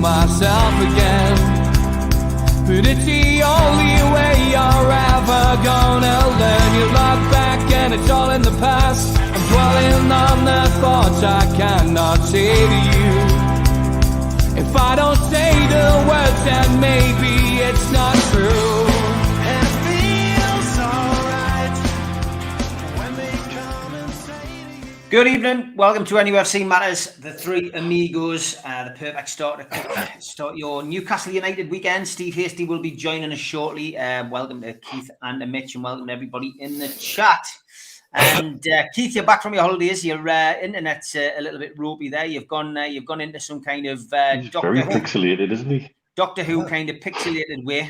myself again. But it's the only way you're ever gonna learn. You look back and it's all in the past. I'm dwelling on the thoughts I cannot say to you. If I don't say the words, then maybe it's not true. And it feels alright when they come and say to you. Good evening, welcome to NUFC Matters, the three amigos, the perfect start to start your Newcastle United weekend. Steve Hasty will be joining us shortly. Welcome to Keith and to Mitch, and welcome to everybody in the chat. And Keith, you're back from your holidays. Your internet's a little bit ropey there. You've gone into some kind of very pixelated, isn't he? Doctor Who kind of pixelated way.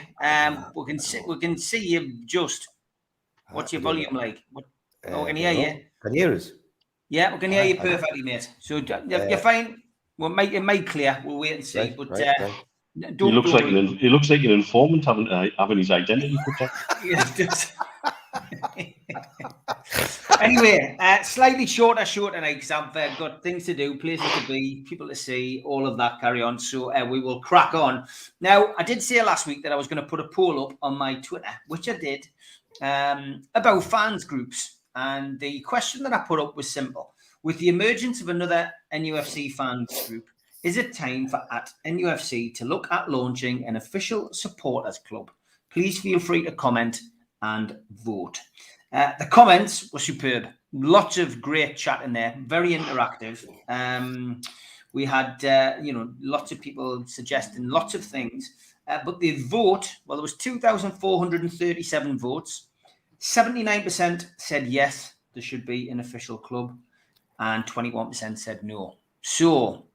We can see you just. What's your volume like? We can hear you. Can you hear us? Yeah, we can hear you perfectly, mate. So you're fine. We'll make it clear. We'll wait and see. Right, but right. He looks like an informant having his identity protected. Yeah, it does. Anyway, slightly shorter show tonight because I've got things to do, places to be, people to see, all of that carry on. So we will crack on. Now, I did say last week that I was going to put a poll up on my Twitter, which I did, about fans groups. And the question that I put up was simple. With the emergence of another NUFC fans group, is it time for NUFC to look at launching an official supporters club? Please feel free to comment and vote. The comments were superb. Lots of great chat in there. Very interactive. We had, lots of people suggesting lots of things. But the vote, well, there was 2,437 votes. 79% said yes, there should be an official club, and 21% said no. So,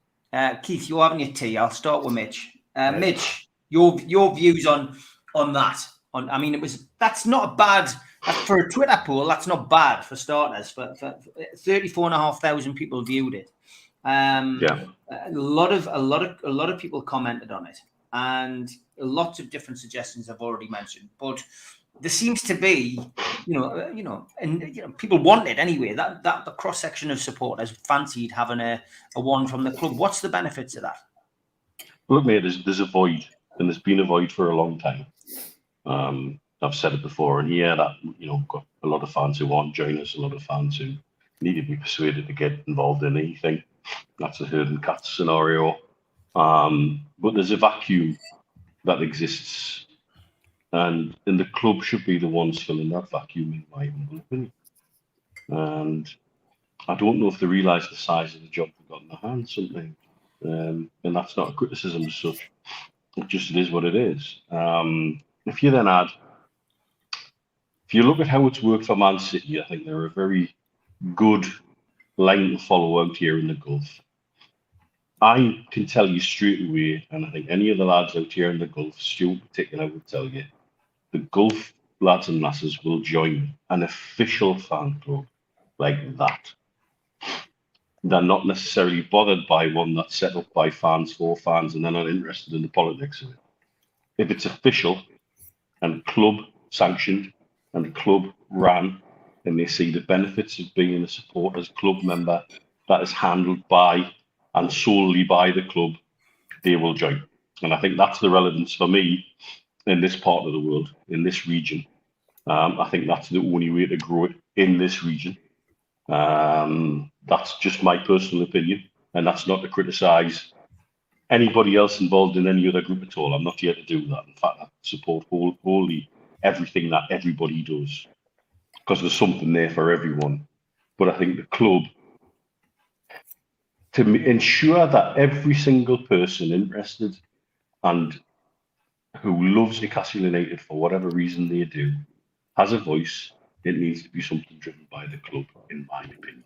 Keith, you're having your tea. I'll start with Mitch. Mitch, your views on that. That's not a bad for a Twitter poll. That's not bad for starters. For 34,500 people viewed it. A lot of people commented on it, and lots of different suggestions I've already mentioned. But there seems to be, people want it anyway. That the cross section of supporters fancied having a one from the club. What's the benefits of that? Look, mate, there's a void, and there's been a void for a long time. I've said it before, and got a lot of fans who won't join us, a lot of fans who need to be persuaded to get involved in anything. That's a herd and cats scenario. But there's a vacuum that exists. And the club should be the ones filling that vacuum, in my humble opinion. And I don't know if they realise the size of the job they've got in their hands, something. And that's not a criticism as such. It is what it is. If you look at how it's worked for Man City, I think they're a very good line to follow out here in the Gulf. I can tell you straight away, and I think any of the lads out here in the Gulf, Stu in particular, would tell you, the Gulf lads and lasses will join an official fan club like that. They're not necessarily bothered by one that's set up by fans for fans, and they're not interested in the politics of it. If it's official and club sanctioned and club ran, and they see the benefits of being a supporters club member that is handled by and solely by the club, they will join. And I think that's the relevance for me in this part of the world, in this region. I think that's the only way to grow it in this region. That's just my personal opinion, and that's not to criticise anybody else involved in any other group at all. I'm not here to do that. In fact, I support wholly everything that everybody does, because there's something there for everyone. But I think the club, to ensure that every single person interested and who loves Newcastle United for whatever reason they do has a voice, it needs to be something driven by the club, in my opinion.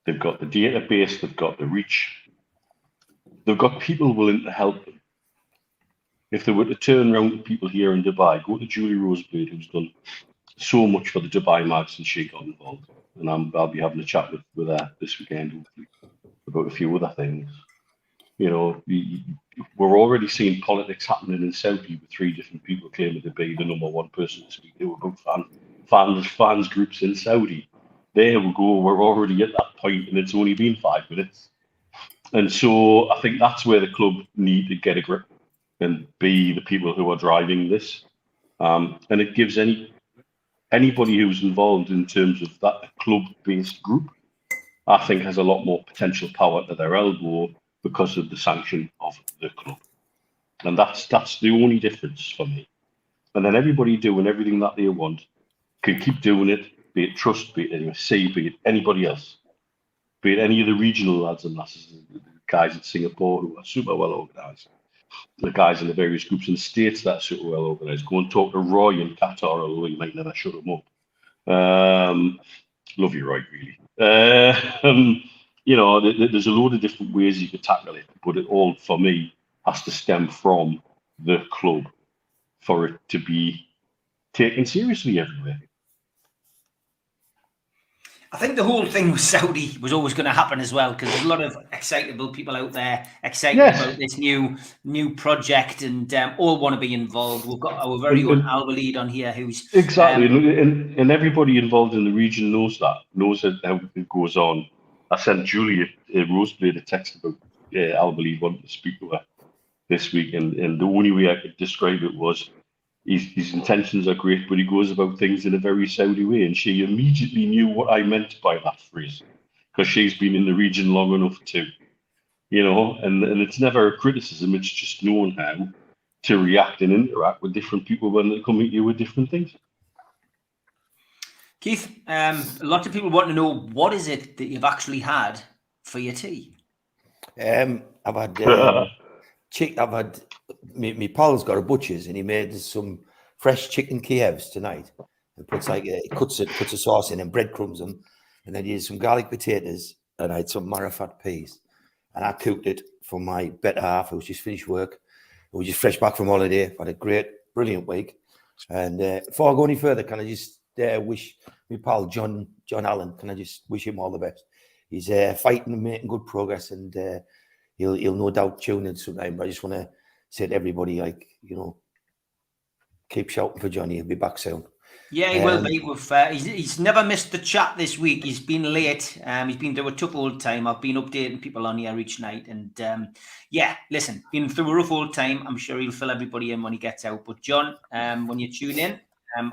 They've got the database, they've got the reach, they've got people willing to help them. If they were to turn around to people here in Dubai, go to Julie Roseblade, who's done so much for the Dubai mag since she got involved. And I'll be having a chat with her this weekend, hopefully, about a few other things. We're already seeing politics happening in Saudi with 3 different people claiming to be the number one person to speak to about fans groups in Saudi. There we go, we're already at that point, and it's only been 5 minutes. And so I think that's where the club need to get a grip and be the people who are driving this. And it gives anybody who's involved in terms of that club-based group, I think, has a lot more potential power to their elbow because of the sanction of the club. And that's the only difference for me. And then everybody doing everything that they want can keep doing it, be it Trust, be it NUFC, be it anybody else, be it any of the regional lads and lasses, the guys in Singapore who are super well organised, the guys in the various groups in the States that are super well organised. Go and talk to Roy in Qatar, although you might never shut him up. Love you, Roy, really. There's a load of different ways you could tackle it, but it all, for me, has to stem from the club for it to be taken seriously everywhere. I think the whole thing with Saudi was always going to happen as well, because there's a lot of excitable people out there excited about this new project, and all want to be involved. We've got our very own Al-Walid on here, who's exactly, and everybody involved in the region knows how it goes on. I sent Julie a Roseblade a text about Al-Walid wanting to speak to her this week, and the only way I could describe it was his intentions are great, but he goes about things in a very Saudi way. And she immediately knew what I meant by that phrase, because she's been in the region long enough to, and it's never a criticism. It's just knowing how to react and interact with different people when they come at you with different things. Keith, a lot of people want to know, what is it that you've actually had for your tea? I've had my pal's got a butcher's, and he made some fresh chicken Kievs tonight, and puts a sauce in and breadcrumbs them, and then he did some garlic potatoes, and I had some marifat peas, and I cooked it for my better half who's just finished work, who was just fresh back from holiday. Had a brilliant week. And before I go any further, can I just wish my pal John Allen, can I just wish him all the best? He's fighting and making good progress, and he'll no doubt tune in sometime. But I just want to say to everybody, keep shouting for Johnny. He'll be back soon. Yeah, he will be. He's never missed the chat this week. He's been late. He's been through a tough old time. I've been updating people on here each night. And listen, been through a rough old time. I'm sure he'll fill everybody in when he gets out. But John, when you tune in,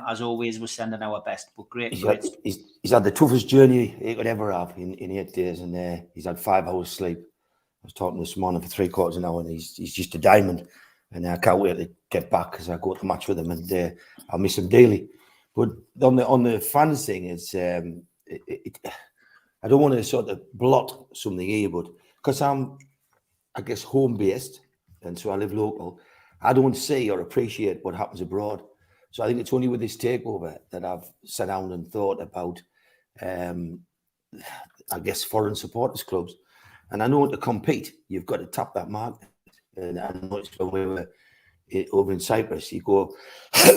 as always, we're sending our best. But great. He's had the toughest journey he could ever have in 8 days. And he's had 5 hours sleep. I was talking this morning for 3/4 of an hour, and he's just a diamond. And I can't wait to get back, because I go to the match with him, and I'll miss him daily. But on the fans thing, it's I don't want to sort of blot something here, but because I'm, I guess, home based, and so I live local, I don't see or appreciate what happens abroad. So I think it's only with this takeover that I've sat down and thought about, I guess, foreign supporters clubs. And I know to compete, you've got to tap that market. And I noticed when we were over in Cyprus, you go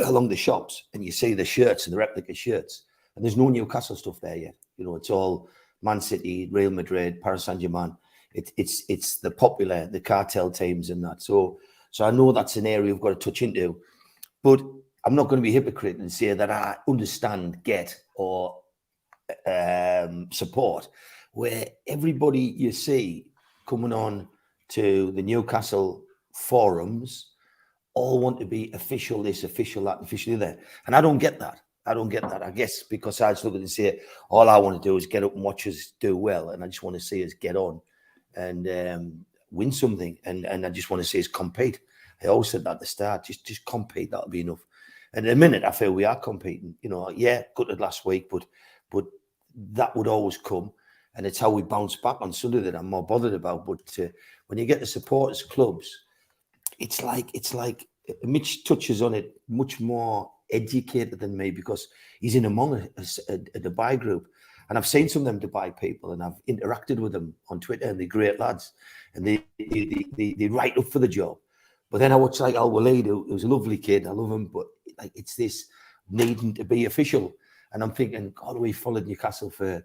along the shops and you see the shirts and the replica shirts, and there's no Newcastle stuff there yet. It's all Man City, Real Madrid, Paris Saint-Germain. It's the popular, the cartel teams and that. So I know that's an area we've got to touch into. But I'm not going to be a hypocrite and say that I understand, get, or support, where everybody you see coming on to the Newcastle forums all want to be official this, official that, officially there. And I don't get that. I guess because I just look at it and say, all I want to do is get up and watch us do well. And I just want to see us get on and win something. And I just want to see us compete. I always said that at the start, just compete, that'll be enough. And at the minute, I feel we are competing. Gutted last week, but that would always come. And it's how we bounce back on Sunday that I'm more bothered about. But when you get the supporters clubs, it's like Mitch touches on it much more educated than me, because he's in among a Dubai group. And I've seen some of them Dubai people, and I've interacted with them on Twitter, and they're great lads. And they write up for the job. But then I watch like Al-Walid, who's a lovely kid. I love him. But it's this needing to be official. And I'm thinking, God, we followed Newcastle for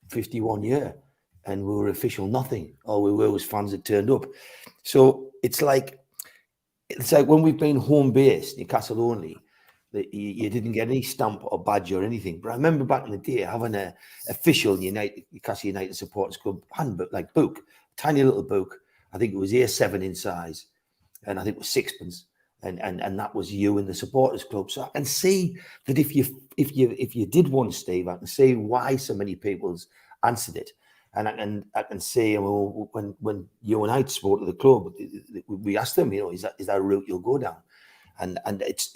51 years, and we were official nothing. All we were was fans that turned up. So it's like when we've been home based, Newcastle only, that you didn't get any stamp or badge or anything. But I remember back in the day having a official Newcastle United Supporters Club handbook, like book, tiny little book. I think it was A7 in size, and I think it was sixpence. And that was you in the supporters club. So I can see that if you did one, Steve, I can see why so many people's answered it. And I can see, well, when you and I spoke to the club, we asked them, is that a route you'll go down? And it's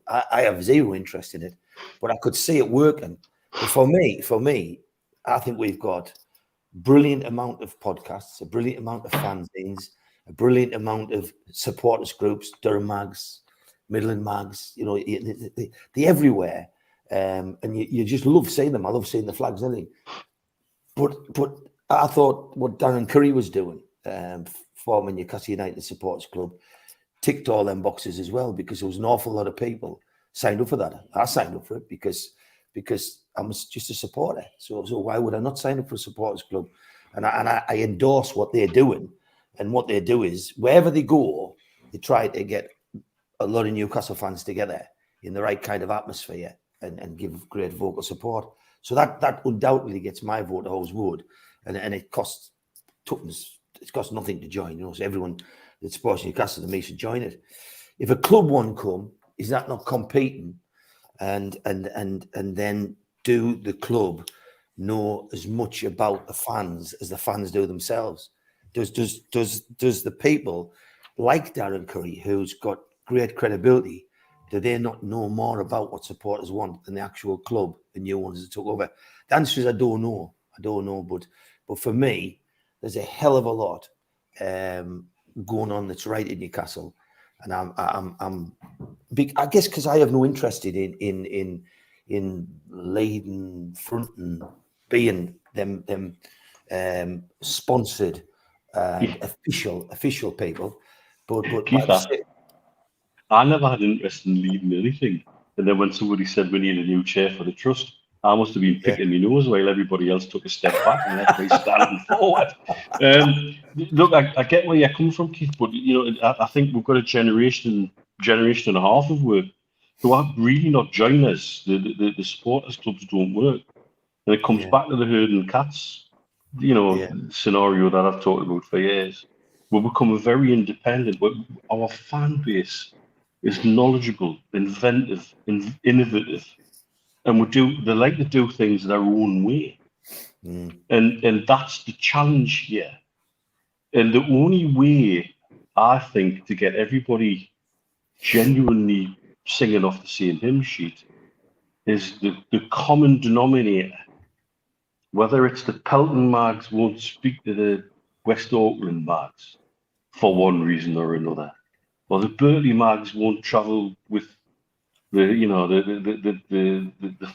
I have zero interest in it, but I could see it working. But for me, I think we've got brilliant amount of podcasts, a brilliant amount of fanzines, a brilliant amount of supporters groups, Durham Mags, Midland Mags, they're everywhere. And you just love seeing them. I love seeing the flags and everything. But I thought what Darren Curry was doing, forming Newcastle United Supporters Club, ticked all them boxes as well, because there was an awful lot of people signed up for that. I signed up for it because I'm just a supporter. So why would I not sign up for a supporters club? And I endorse what they're doing. And what they do is, wherever they go, they try to get a lot of Newcastle fans together in the right kind of atmosphere and give great vocal support. So that undoubtedly gets my vote, always would. And it costs tuppence. It costs nothing to join. So everyone that supports Newcastle to me should join it. If a club won't come, is that not competing? And then do the club know as much about the fans as the fans do themselves? Does the people like Darren Curry, who's got great credibility, do they not know more about what supporters want than the actual club, the new ones that took over? The answer is I don't know. But for me, there's a hell of a lot going on that's right in Newcastle, and I'm big. I guess because I have no interest in leading, fronting, being them sponsored. Official people, but I never had interest in leading anything. And then when somebody said we need a new chair for the trust, I must have been picking my nose while everybody else took a step back and left me standing forward. Look, I get where you're coming from, Keith, but I think we've got a generation and a half of work who are really not joining us. The supporters clubs don't work, and it comes back to the herding cats. Scenario that I've talked about for years. We'll become very independent, but our fan base is knowledgeable, inventive, innovative, and they like to do things their own way. And that's the challenge here. And the only way, I think, to get everybody genuinely singing off the same hymn sheet is the common denominator. Whether it's the Pelton Mags won't speak to the West Auckland Mags for one reason or another, or the Burley Mags won't travel with the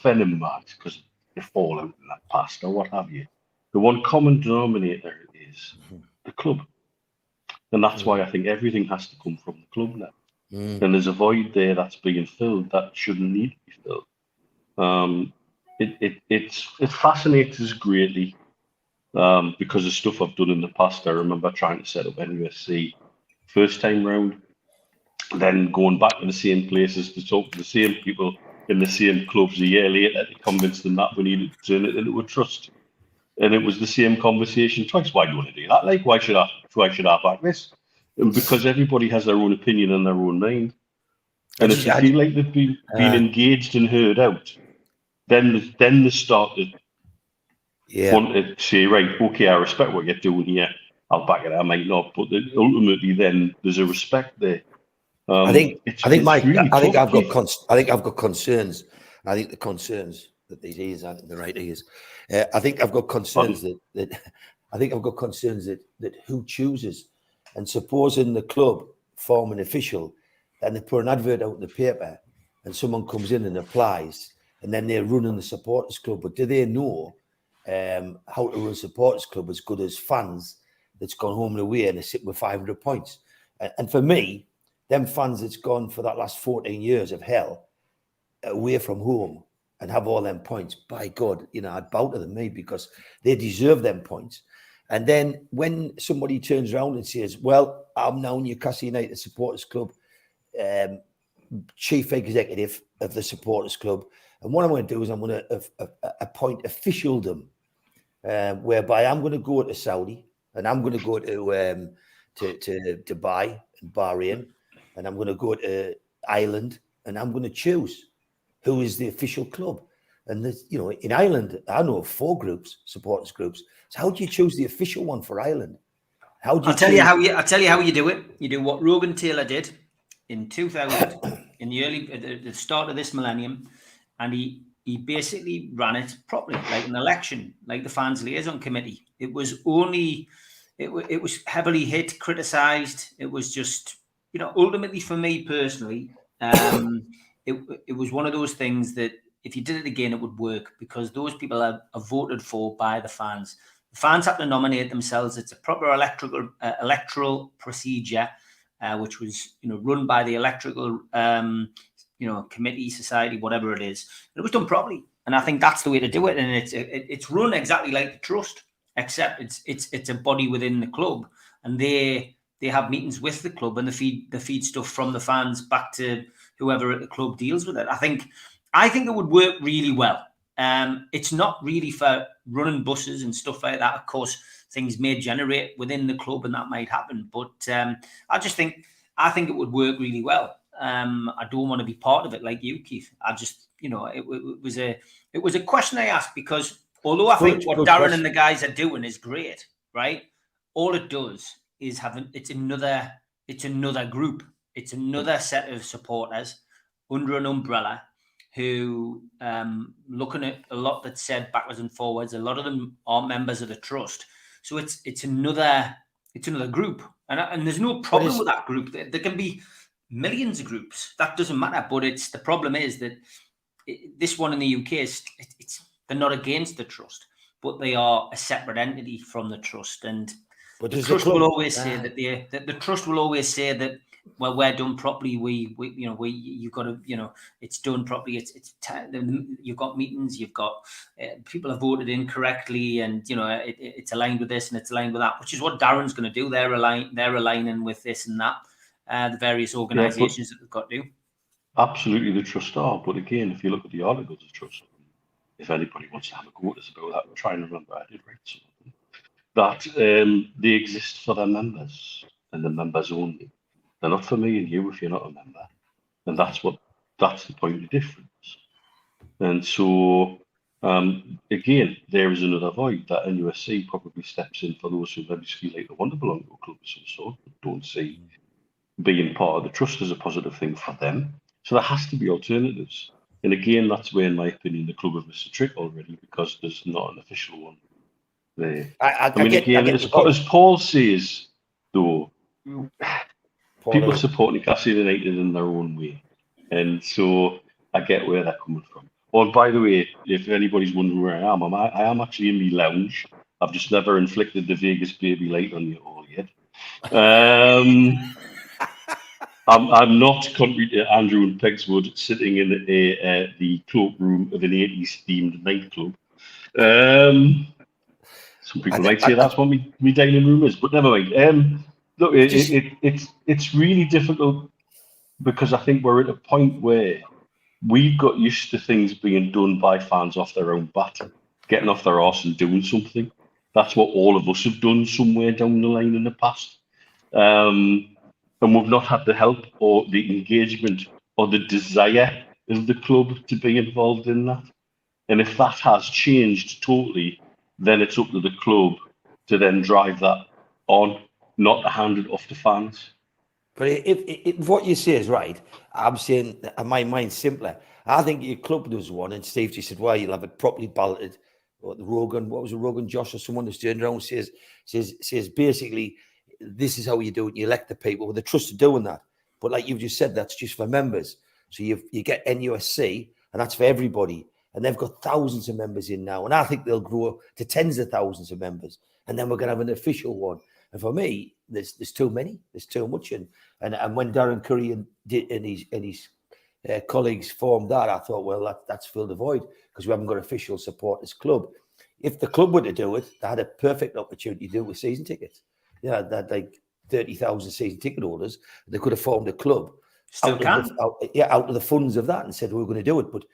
Fenham Mags because they fall out in that past or what have you. The one common denominator is the club, and that's why I think everything has to come from the club now. And there's a void there that's being filled that shouldn't need to be filled. It fascinates us greatly because of stuff I've done in the past. I remember trying to set up NUFC first time round, then going back to the same places to talk to the same people in the same clubs a year later to convince them that we needed to turn it into a trust. And it was the same conversation twice. Why do you want to do that? Like, why should I back this? And because everybody has their own opinion and their own mind. And if you feel like they've been engaged and heard out, then they start to want to say, right, okay, I respect what you're doing here. I'll back it. I might not, but ultimately, then there's a respect there. I think Mike. Really I think tough, I've got concerns. I think the concerns that these ears aren't the right ears. I think I've got concerns that who chooses, and supposing the club form an official, and they put an advert out in the paper, and someone comes in and applies, and then they're running the supporters club. But do they know how to run a supporters club as good as fans that's gone home and away and are sitting with 500 points? And for me, them fans that's gone for that last 14 years of hell away from home and have all them points, by God, I'd bow to them, because they deserve them points. And then when somebody turns around and says, well, I'm now Newcastle United Supporters Club chief executive of the supporters club, and what I'm going to do is I'm going to appoint officialdom, whereby I'm going to go to Saudi, and I'm going to go to Dubai and Bahrain, and I'm going to go to Ireland, and I'm going to choose who is the official club. And there's, you know, in Ireland, I know of 4 groups, supporters groups. So how do you choose the official one for Ireland? How do you I'll tell you how you do it. You do what Rogan Taylor did in 2000, in the start of this millennium, and he basically ran it properly, like an election, like the fans liaison committee. It was heavily hit, criticised. It was just, you know, ultimately for me personally, it was one of those things that if you did it again, it would work, because those people are voted for by the fans. The fans have to nominate themselves. It's a proper electoral procedure, which was, you know, run by the electoral, you know, committee, society, whatever it is. It was done properly, and I think that's the way to do it. And it's run exactly like the trust, except it's a body within the club, and they have meetings with the club, and they feed stuff from the fans back to whoever at the club deals with it. I think it would work really well. It's not really for running buses and stuff like that. Of course, things may generate within the club, and that might happen. But I think it would work really well. I don't want to be part of it like you, Keith. I just, you know, it was a question I asked, because although I think what Darren and the guys are doing is great, right? All it does is it's another group. It's another set of supporters under an umbrella who, looking at a lot that's said backwards and forwards, a lot of them are members of the trust. So it's another group, and there's no problem with that group. There can be millions of groups. That doesn't matter. But the problem is that this one in the UK they're not against the trust, but they are a separate entity from the trust. And the trust will always say that the trust will always say that, well, we're done properly. You've got to, you know, it's done properly. You've got meetings. You've got people have voted incorrectly, and you know it's aligned with this and it's aligned with that, which is what Darren's going to do. They're aligning with this and that. The various organisations that they've got to do. Absolutely, the trust are. But again, if you look at the articles of trust, if anybody wants to have a go at us about that, I'm trying to remember, I did write some of them, that they exist for their members and the members only. They're not for me and you if you're not a member. And that's the point of difference. And so, again, there is another void that NUFC probably steps in for those who maybe feel like they want to belong to a club of some sort, but don't see being part of the trust as a positive thing for them. So there has to be alternatives. And again, that's where, in my opinion, the club have missed a trick already, because there's not an official one there. As Paul says, though, people support Newcastle United in their own way. And so I get where they're coming from. Oh, and by the way, if anybody's wondering where I am actually in my lounge. I've just never inflicted the Vegas baby light on you all yet. I'm not, contrary to Andrew and Pegswood, sitting in the cloakroom of an 80s themed nightclub. Some people might say that's what my dining room is, but never mind. Look, it's really difficult, because I think we're at a point where we've got used to things being done by fans off their own bat, getting off their arse and doing something. That's what all of us have done somewhere down the line in the past. And we've not had the help or the engagement or the desire of the club to be involved in that. And if that has changed totally, then it's up to the club to then drive that on, not to hand it off to fans. But if what you say is right, I'm saying my mind's simpler. I think your club does one, and Steve just said, well, you'll have it properly balloted. What was it, Rogan, Josh, or someone that's turned around and says basically, this is how you do it. You elect the people with the trust of doing that. But like you've just said, that's just for members. So you get NUFC, and that's for everybody. And they've got thousands of members in now. And I think they'll grow to tens of thousands of members. And then we're going to have an official one. And for me, there's too many. There's too much. And when Darren Curry and his colleagues formed that, I thought, well, that's filled the void, because we haven't got official supporters club. If the club were to do it, they had a perfect opportunity to do it with season tickets. Yeah, that like 30,000 season ticket holders. They could have formed a club out of the funds of that and said, we're going to do it. But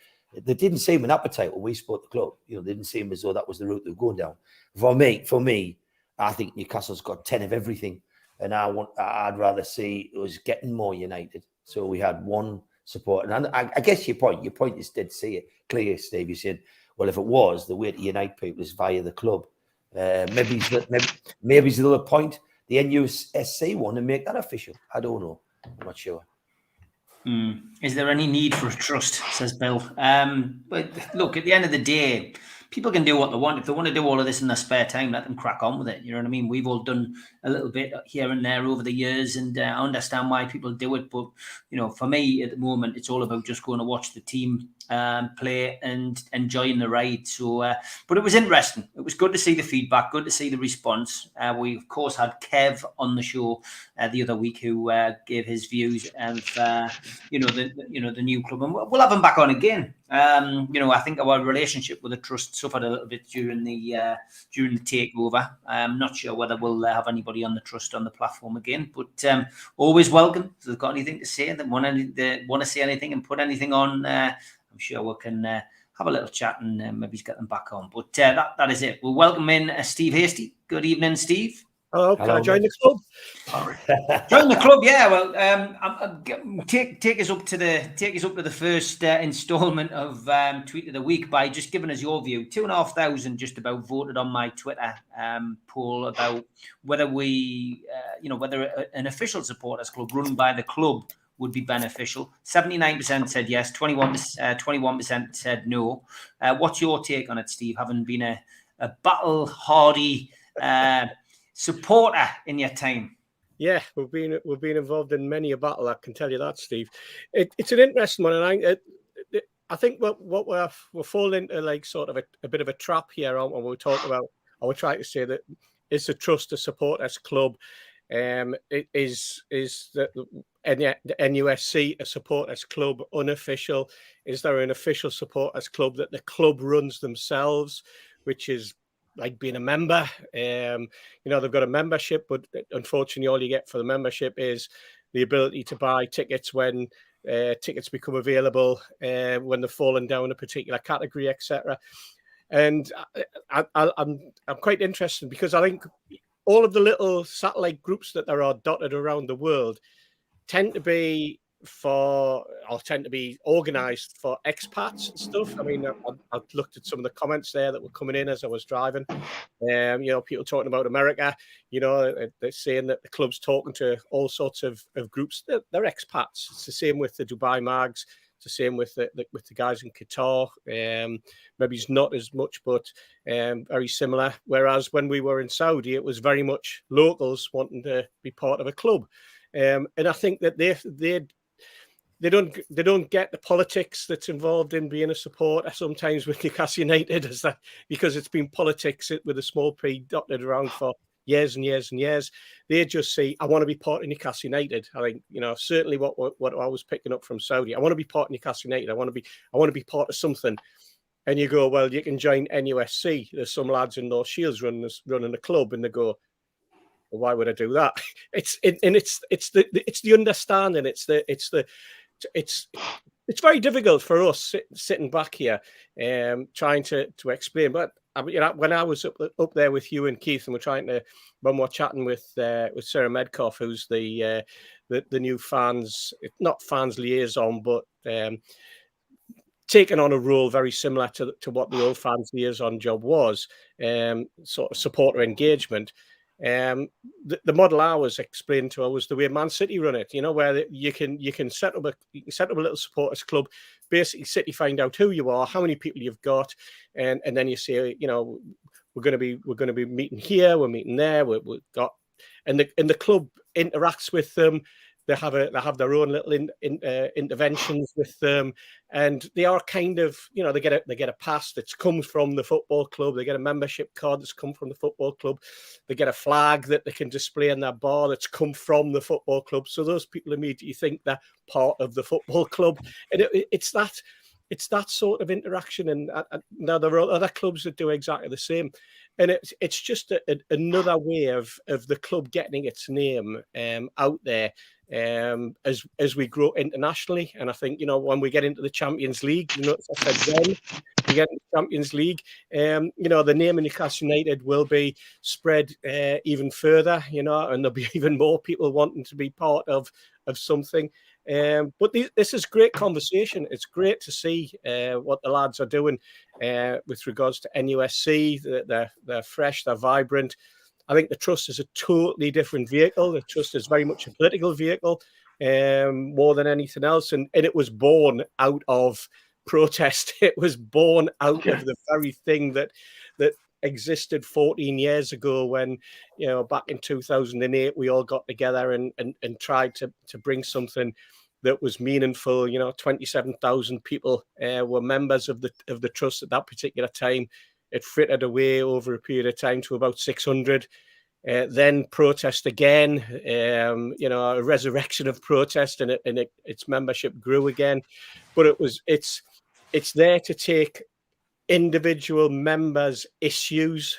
there didn't seem an appetite when we support the club. You know, they didn't seem as though that was the route they were going down. For me, I think Newcastle's got 10 of everything, and I'd rather see us getting more united. So we had one support, and I guess your point is dead clear, Steve. You said, well, if it was, the way to unite people is via the club. Maybe it's the other point, the NUFC one, and make that official. I don't know. I'm not sure. Is there any need for a trust, says Bill? But look, at the end of the day, people can do what they want. If they want to do all of this in their spare time, let them crack on with it. You know what I mean? We've all done a little bit here and there over the years, and I understand why people do it. But, for me at the moment, it's all about just going to watch the team play and enjoying the ride. So, but it was interesting. It was good to see the feedback, good to see the response. We, of course, had Kev on the show the other week who gave his views of, the new club. And we'll have him back on again. I think our relationship with the trust suffered a little bit during the takeover. I'm not sure whether we'll have anybody on the trust on the platform again, but always welcome. If they've got anything to say, they want to say anything and put anything on, I'm sure we can have a little chat and maybe get them back on. But that is it. We'll welcome in Steve Hasty. Good evening, Steve. Hello, can I join the club? Join the club, yeah. Well, take us up to the first instalment of Tweet of the Week by just giving us your view. 2,500 just about voted on my Twitter poll about whether whether an official supporters club run by the club would be beneficial. 79% said yes, 21% said no. What's your take on it, Steve? Having been a battle-hardy supporter in your time. Yeah, we've been involved in many a battle. I can tell you that, Steve. It's an interesting one, and I think what we're falling into like sort of a bit of a trap here when we talk about. I would try to say that it's a trust, a supporters club. It is the NUFC a supporters club unofficial? Is there an official supporters club that the club runs themselves, which is like being a member? They've got a membership, but unfortunately all you get for the membership is the ability to buy tickets when tickets become available, when they're falling down a particular category, etc. And I'm quite interested because I think all of the little satellite groups that there are dotted around the world tend to be organised for expats and stuff. I mean, I've looked at some of the comments there that were coming in as I was driving. People talking about America, they're saying that the club's talking to all sorts of groups. They're expats. It's the same with the Dubai Mags. It's the same with the guys in Qatar. Maybe it's not as much, but very similar. Whereas when we were in Saudi, it was very much locals wanting to be part of a club. And I think that they don't get the politics that's involved in being a supporter sometimes with Newcastle United, because it's been politics with a small p dotted around for years and years and years. They just say, I want to be part of Newcastle United. I think, certainly what I was picking up from Saudi, I want to be part of Newcastle United. I want to be part of something. And you go, well, you can join NUFC. There's some lads in North Shields running a club, and they go, well, why would I do that? It's the understanding. It's very difficult for us sitting back here, trying to explain. But when I was up there with you and Keith, and when we're chatting with Sarah Medcoff, who's the new not fans liaison, but taking on a role very similar to what the old fans liaison job was, sort of supporter engagement. The model I was explained to her was the way Man City run it, where you can set up a little supporters club. Basically, City find out who you are, how many people you've got, and then you say, we're going to be meeting here, we're meeting there, we've got, and the club interacts with them. They have their own little interventions with them, and they are kind of, they get a pass that's come from the football club. They get a membership card that's come from the football club. They get a flag that they can display in their bar that's come from the football club. So those people immediately think they're part of the football club, and it's that sort of interaction. And now there are other clubs that do exactly the same. And it's just another way of the club getting its name out there as we grow internationally. And I think, when we get into the Champions League, I said when we get into the Champions League, the name of Newcastle United will be spread even further, and there'll be even more people wanting to be part of something. But this is great conversation. It's great to see what the lads are doing with regards to NUFC. They're fresh, they're vibrant. I think the Trust is a totally different vehicle. The Trust is very much a political vehicle more than anything else. And it was born out of protest. It was born out of the very thing that existed 14 years ago when, back in 2008, we all got together and tried to bring something that was meaningful. 27,000 people were members of the Trust at that particular time. It frittered away over a period of time to about 600. Then protest again, a resurrection of protest, and its membership grew again. But it's there to take individual members' issues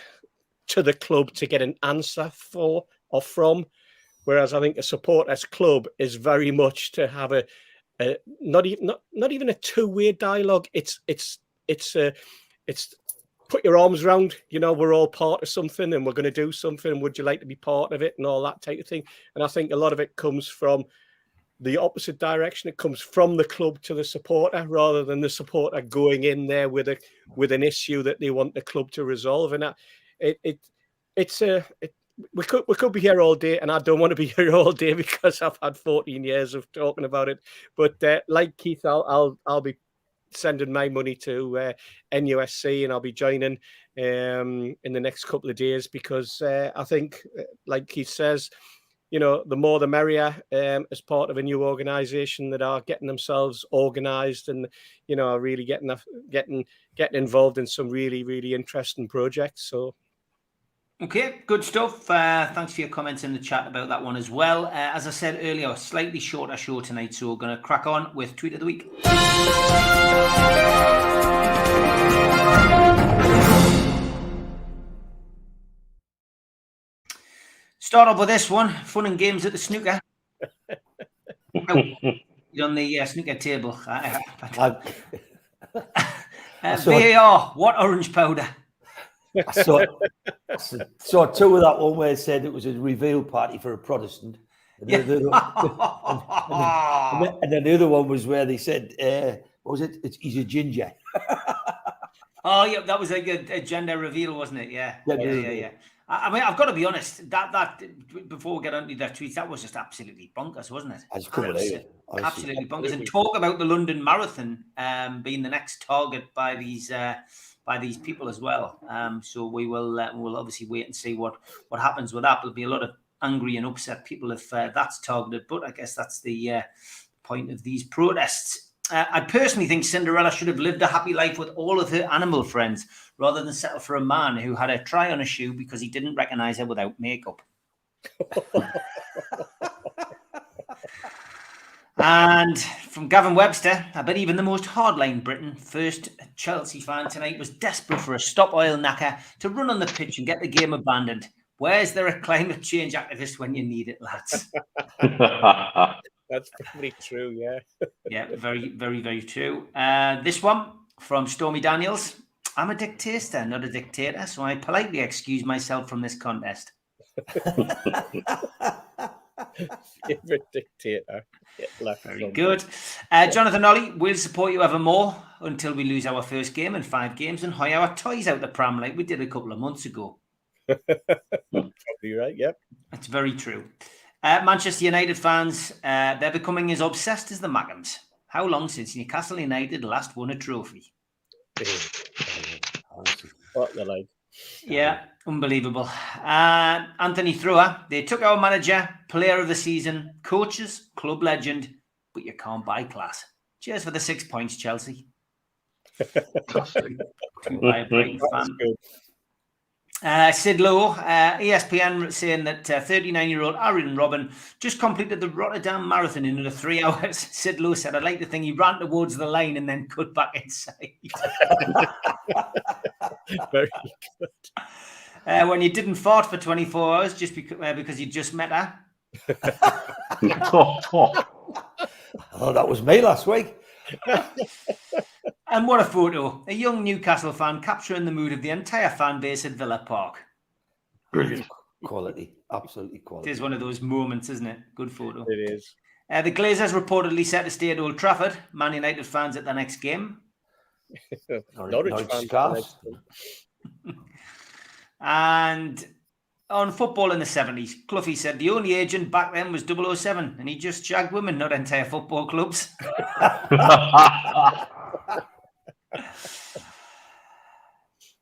to the club to get an answer for or from. Whereas I think a supporters club is very much to have a not even a two-way dialogue. It's put your arms around, we're all part of something and we're going to do something. Would you like to be part of it and all that type of thing? And I think a lot of it comes from the opposite direction. It comes from the club to the supporter rather than the supporter going in there with an issue that they want the club to resolve. And we could be here all day, and I don't want to be here all day because I've had 14 years of talking about it. But like Keith, I'll be sending my money to NUFC, and I'll be joining in the next couple of days because I think, like Keith says, the more the merrier as part of a new organisation that are getting themselves organised and, are really getting involved in some really, really interesting projects. So. Okay, good stuff. Thanks for your comments in the chat about that one as well. As I said earlier, a slightly shorter show tonight, so we're going to crack on with Tweet of the Week. Start off with this one, fun and games at the snooker. On the snooker table. VAR, what orange powder? I saw two of that one where it said it was a reveal party for a Protestant. And then the other one was where they said, what was it? He's a ginger. Oh, yeah, that was a gender reveal, wasn't it? Yeah. I mean, I've got to be honest, that before we get onto their tweets, that was just absolutely bonkers, wasn't it? Absolutely bonkers. And talk about the London Marathon being the next target by these people as well. So we'll obviously wait and see what happens with that. There'll be a lot of angry and upset people if that's targeted, but I guess that's the point of these protests. I personally think Cinderella should have lived a happy life with all of her animal friends rather than settle for a man who had a try on a shoe because he didn't recognise her without makeup. And from Gavin Webster, I bet even the most hardline Britain first Chelsea fan tonight was desperate for a stop oil knacker to run on the pitch and get the game abandoned. Where's there a climate change activist when you need it, lads? That's probably true, yeah. Yeah, very, very, very true. This one from Stormy Daniels. I'm a dictator, not a dictator, so I politely excuse myself from this contest. Favorite dictator. Very good. Jonathan Ollie, we'll support you evermore until we lose our first game in 5 games and hoy our toys out the pram like we did a couple of months ago. Probably right, yep. That's very true. Manchester United fans, they're becoming as obsessed as the Mackhams. How long since Newcastle United last won a trophy? What the like? Yeah, unbelievable. Anthony Thrower, they took our manager, player of the season, coaches, club legend, but you can't buy class. Cheers for the 6 points, Chelsea. Sid Lowe, ESPN saying that 39-year-old Aaron Robin just completed the Rotterdam Marathon in under 3 hours. Sid Lowe said, I like to think he ran towards the line and then cut back inside. Very good. When you didn't fart for 24 hours just because you just met her. Oh, that was me last week. And what a photo. A young Newcastle fan capturing the mood of the entire fan base at Villa Park. Brilliant. Quality, absolutely It quality. is one of those moments, isn't it? Good photo. It is. The Glazers reportedly set to stay at Old Trafford. Man United fans at the next game. Norwich fans. Scarves. And on football in the 70s, Cloughie said the only agent back then was 007 and he just shagged women, not entire football clubs.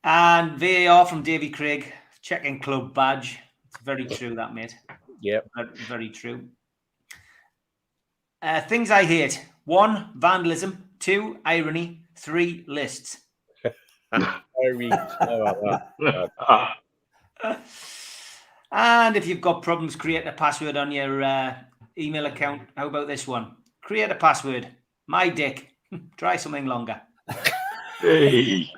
And VAR from Davy Craig, checking club badge. It's very true, that, mate. Yep. Very true. Things I hate. 1, vandalism. 2, irony. 3, lists. And if you've got problems creating a password on your email account, how about this one? Create a password. My dick. Try something longer. Hey.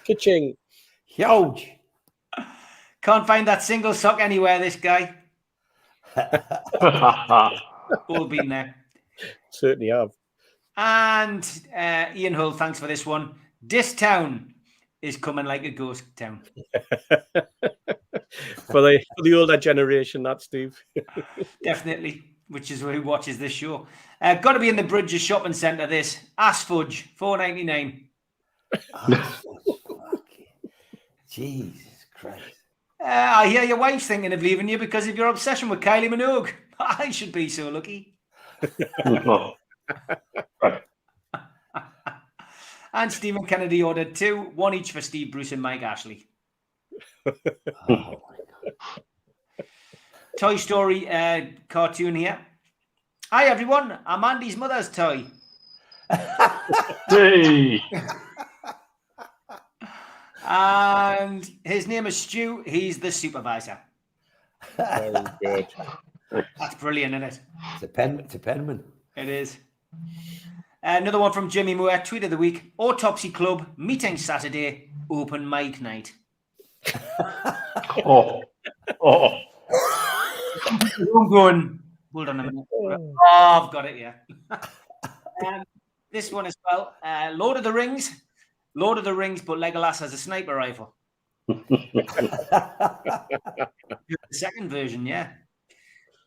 Kitching. Huge. Can't find that single sock anywhere, this guy. All been there. Certainly have. And Ian Hull, thanks for this one. This town is coming like a ghost town. for the older generation, that, Steve. Definitely, which is who watches this show. Got to be in the Bridges shopping centre, this. Ass fudge, $4.99. Jesus Christ. I hear your wife's thinking of leaving you because of your obsession with Kylie Minogue. I should be so lucky. And Stephen Kennedy ordered 2, 1 each for Steve Bruce and Mike Ashley. Oh my God. Toy Story cartoon here. Hi everyone, I'm Andy's mother's toy. Hey. And his name is Stu. He's the supervisor. Very good. That's brilliant, isn't it? It's a penman. It is. Another one from Jimmy Moore. Tweet of the week. Autopsy Club, meeting Saturday, open mic night. Oh. I'm going. Hold on a minute. Oh, I've got it, yeah. This one as well. Lord of the Rings, but Legolas has a sniper rifle. The second version, yeah.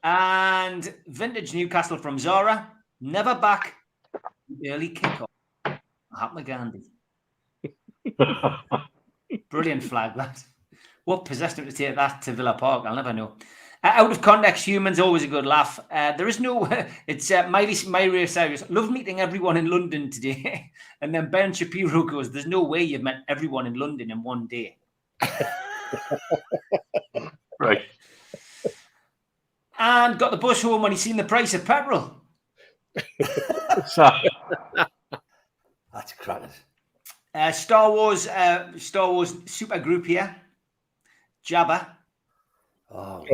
And vintage Newcastle from Zara. Never back. Early kickoff. Mahatma Gandhi. Brilliant flag, that. What possessed him to take that to Villa Park? I'll never know. Out of context, humans always a good laugh. There is no. It's Miley Cyrus. Love meeting everyone in London today. And then Ben Shapiro goes, "There's no way you've met everyone in London in one day." Right. And got the bus home when he seen the price of petrol. That's crackers. Star Wars super group here. Jabba. Oh.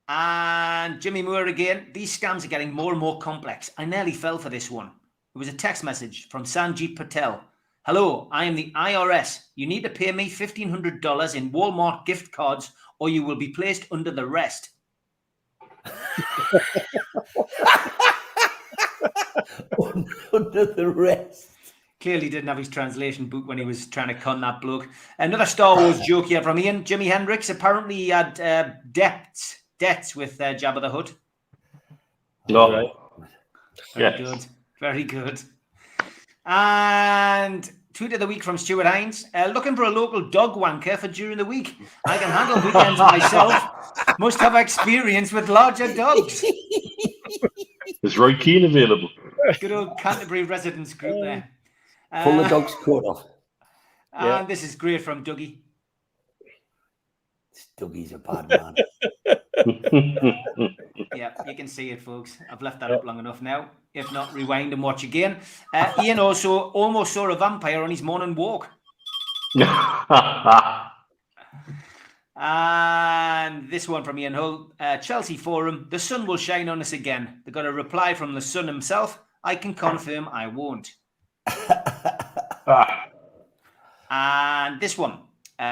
And Jimmy Moore again. These scams are getting more and more complex. I nearly fell for this one. It was a text message from Sanjeet Patel. Hello, I am the IRS. You need to pay me $1,500 in Walmart gift cards or you will be placed under the rest. Under the rest. Clearly didn't have his translation book when he was trying to con that bloke. Another Star Wars joke here from Ian. Jimi Hendrix. Apparently he had debts with Jabba the Hutt. No. Right. Very good. Very good. And tweet of the week from Stuart Hines. Looking for a local dog wanker for during the week. I can handle weekends myself. Must have experience with larger dogs. Is Roy Keane available? Good old Canterbury residents group there. Pull the dog's coat off. And this is great from Dougie. Dougie's a bad man. Yeah, you can see it, folks. I've left that up long enough now. If not, rewind and watch again. Ian also almost saw a vampire on his morning walk. And this one from Ian Hull. Chelsea Forum. The sun will shine on us again. They got a reply from the sun himself. I can confirm I won't. And this one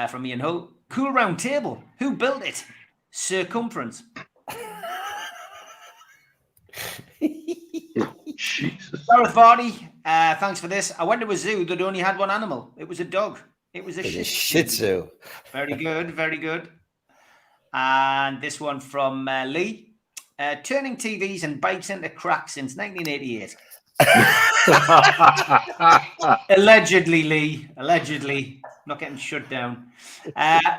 from Ian Hull. Cool round table. Who built it? Circumference. Jesus. Gareth Vardy, thanks for this. I went to a zoo that only had one animal. It was a dog. It was a It's a Shih Shih Tzu. Very good, very good. And this one from Lee. Turning TVs and bikes into cracks since 1988. Allegedly, Lee. Allegedly. Not getting shut down.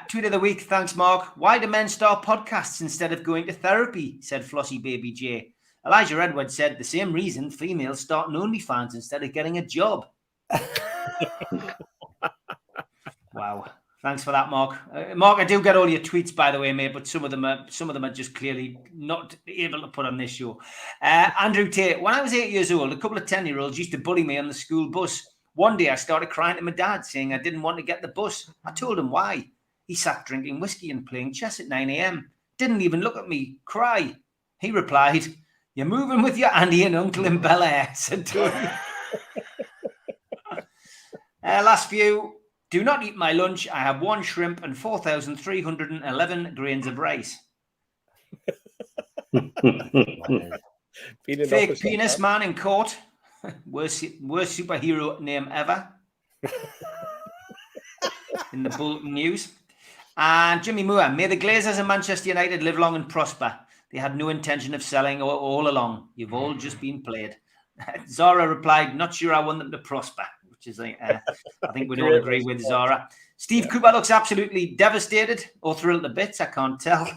Tweet of the week. Thanks, Mark. Why do men start podcasts instead of going to therapy? Said Flossie Baby J. Elijah Edwards said the same reason females start an OnlyFans instead of getting a job. Wow. Thanks for that, Mark. Mark, I do get all your tweets, by the way, mate, but some of them are just clearly not able to put on this show. Andrew Tate, when I was 8 years old, a couple of 10-year-olds used to bully me on the school bus. One day I started crying to my dad, saying I didn't want to get the bus. I told him why. He sat drinking whiskey and playing chess at 9 a.m. Didn't even look at me cry. He replied, "You're moving with your auntie and uncle in Bel Air," said Tony. Last few. Do not eat my lunch. I have 1 shrimp and 4,311 grains of rice. Fake penis man in court. Worst superhero name ever. In the Bolton News. And Jimmy Moore. May the Glazers and Manchester United live long and prosper. They had no intention of selling all along. You've all just been played. Zara replied, not sure I want them to prosper. Which is, I think we'd all agree with Zara. Steve Cooper looks absolutely devastated or thrilled to bits. I can't tell.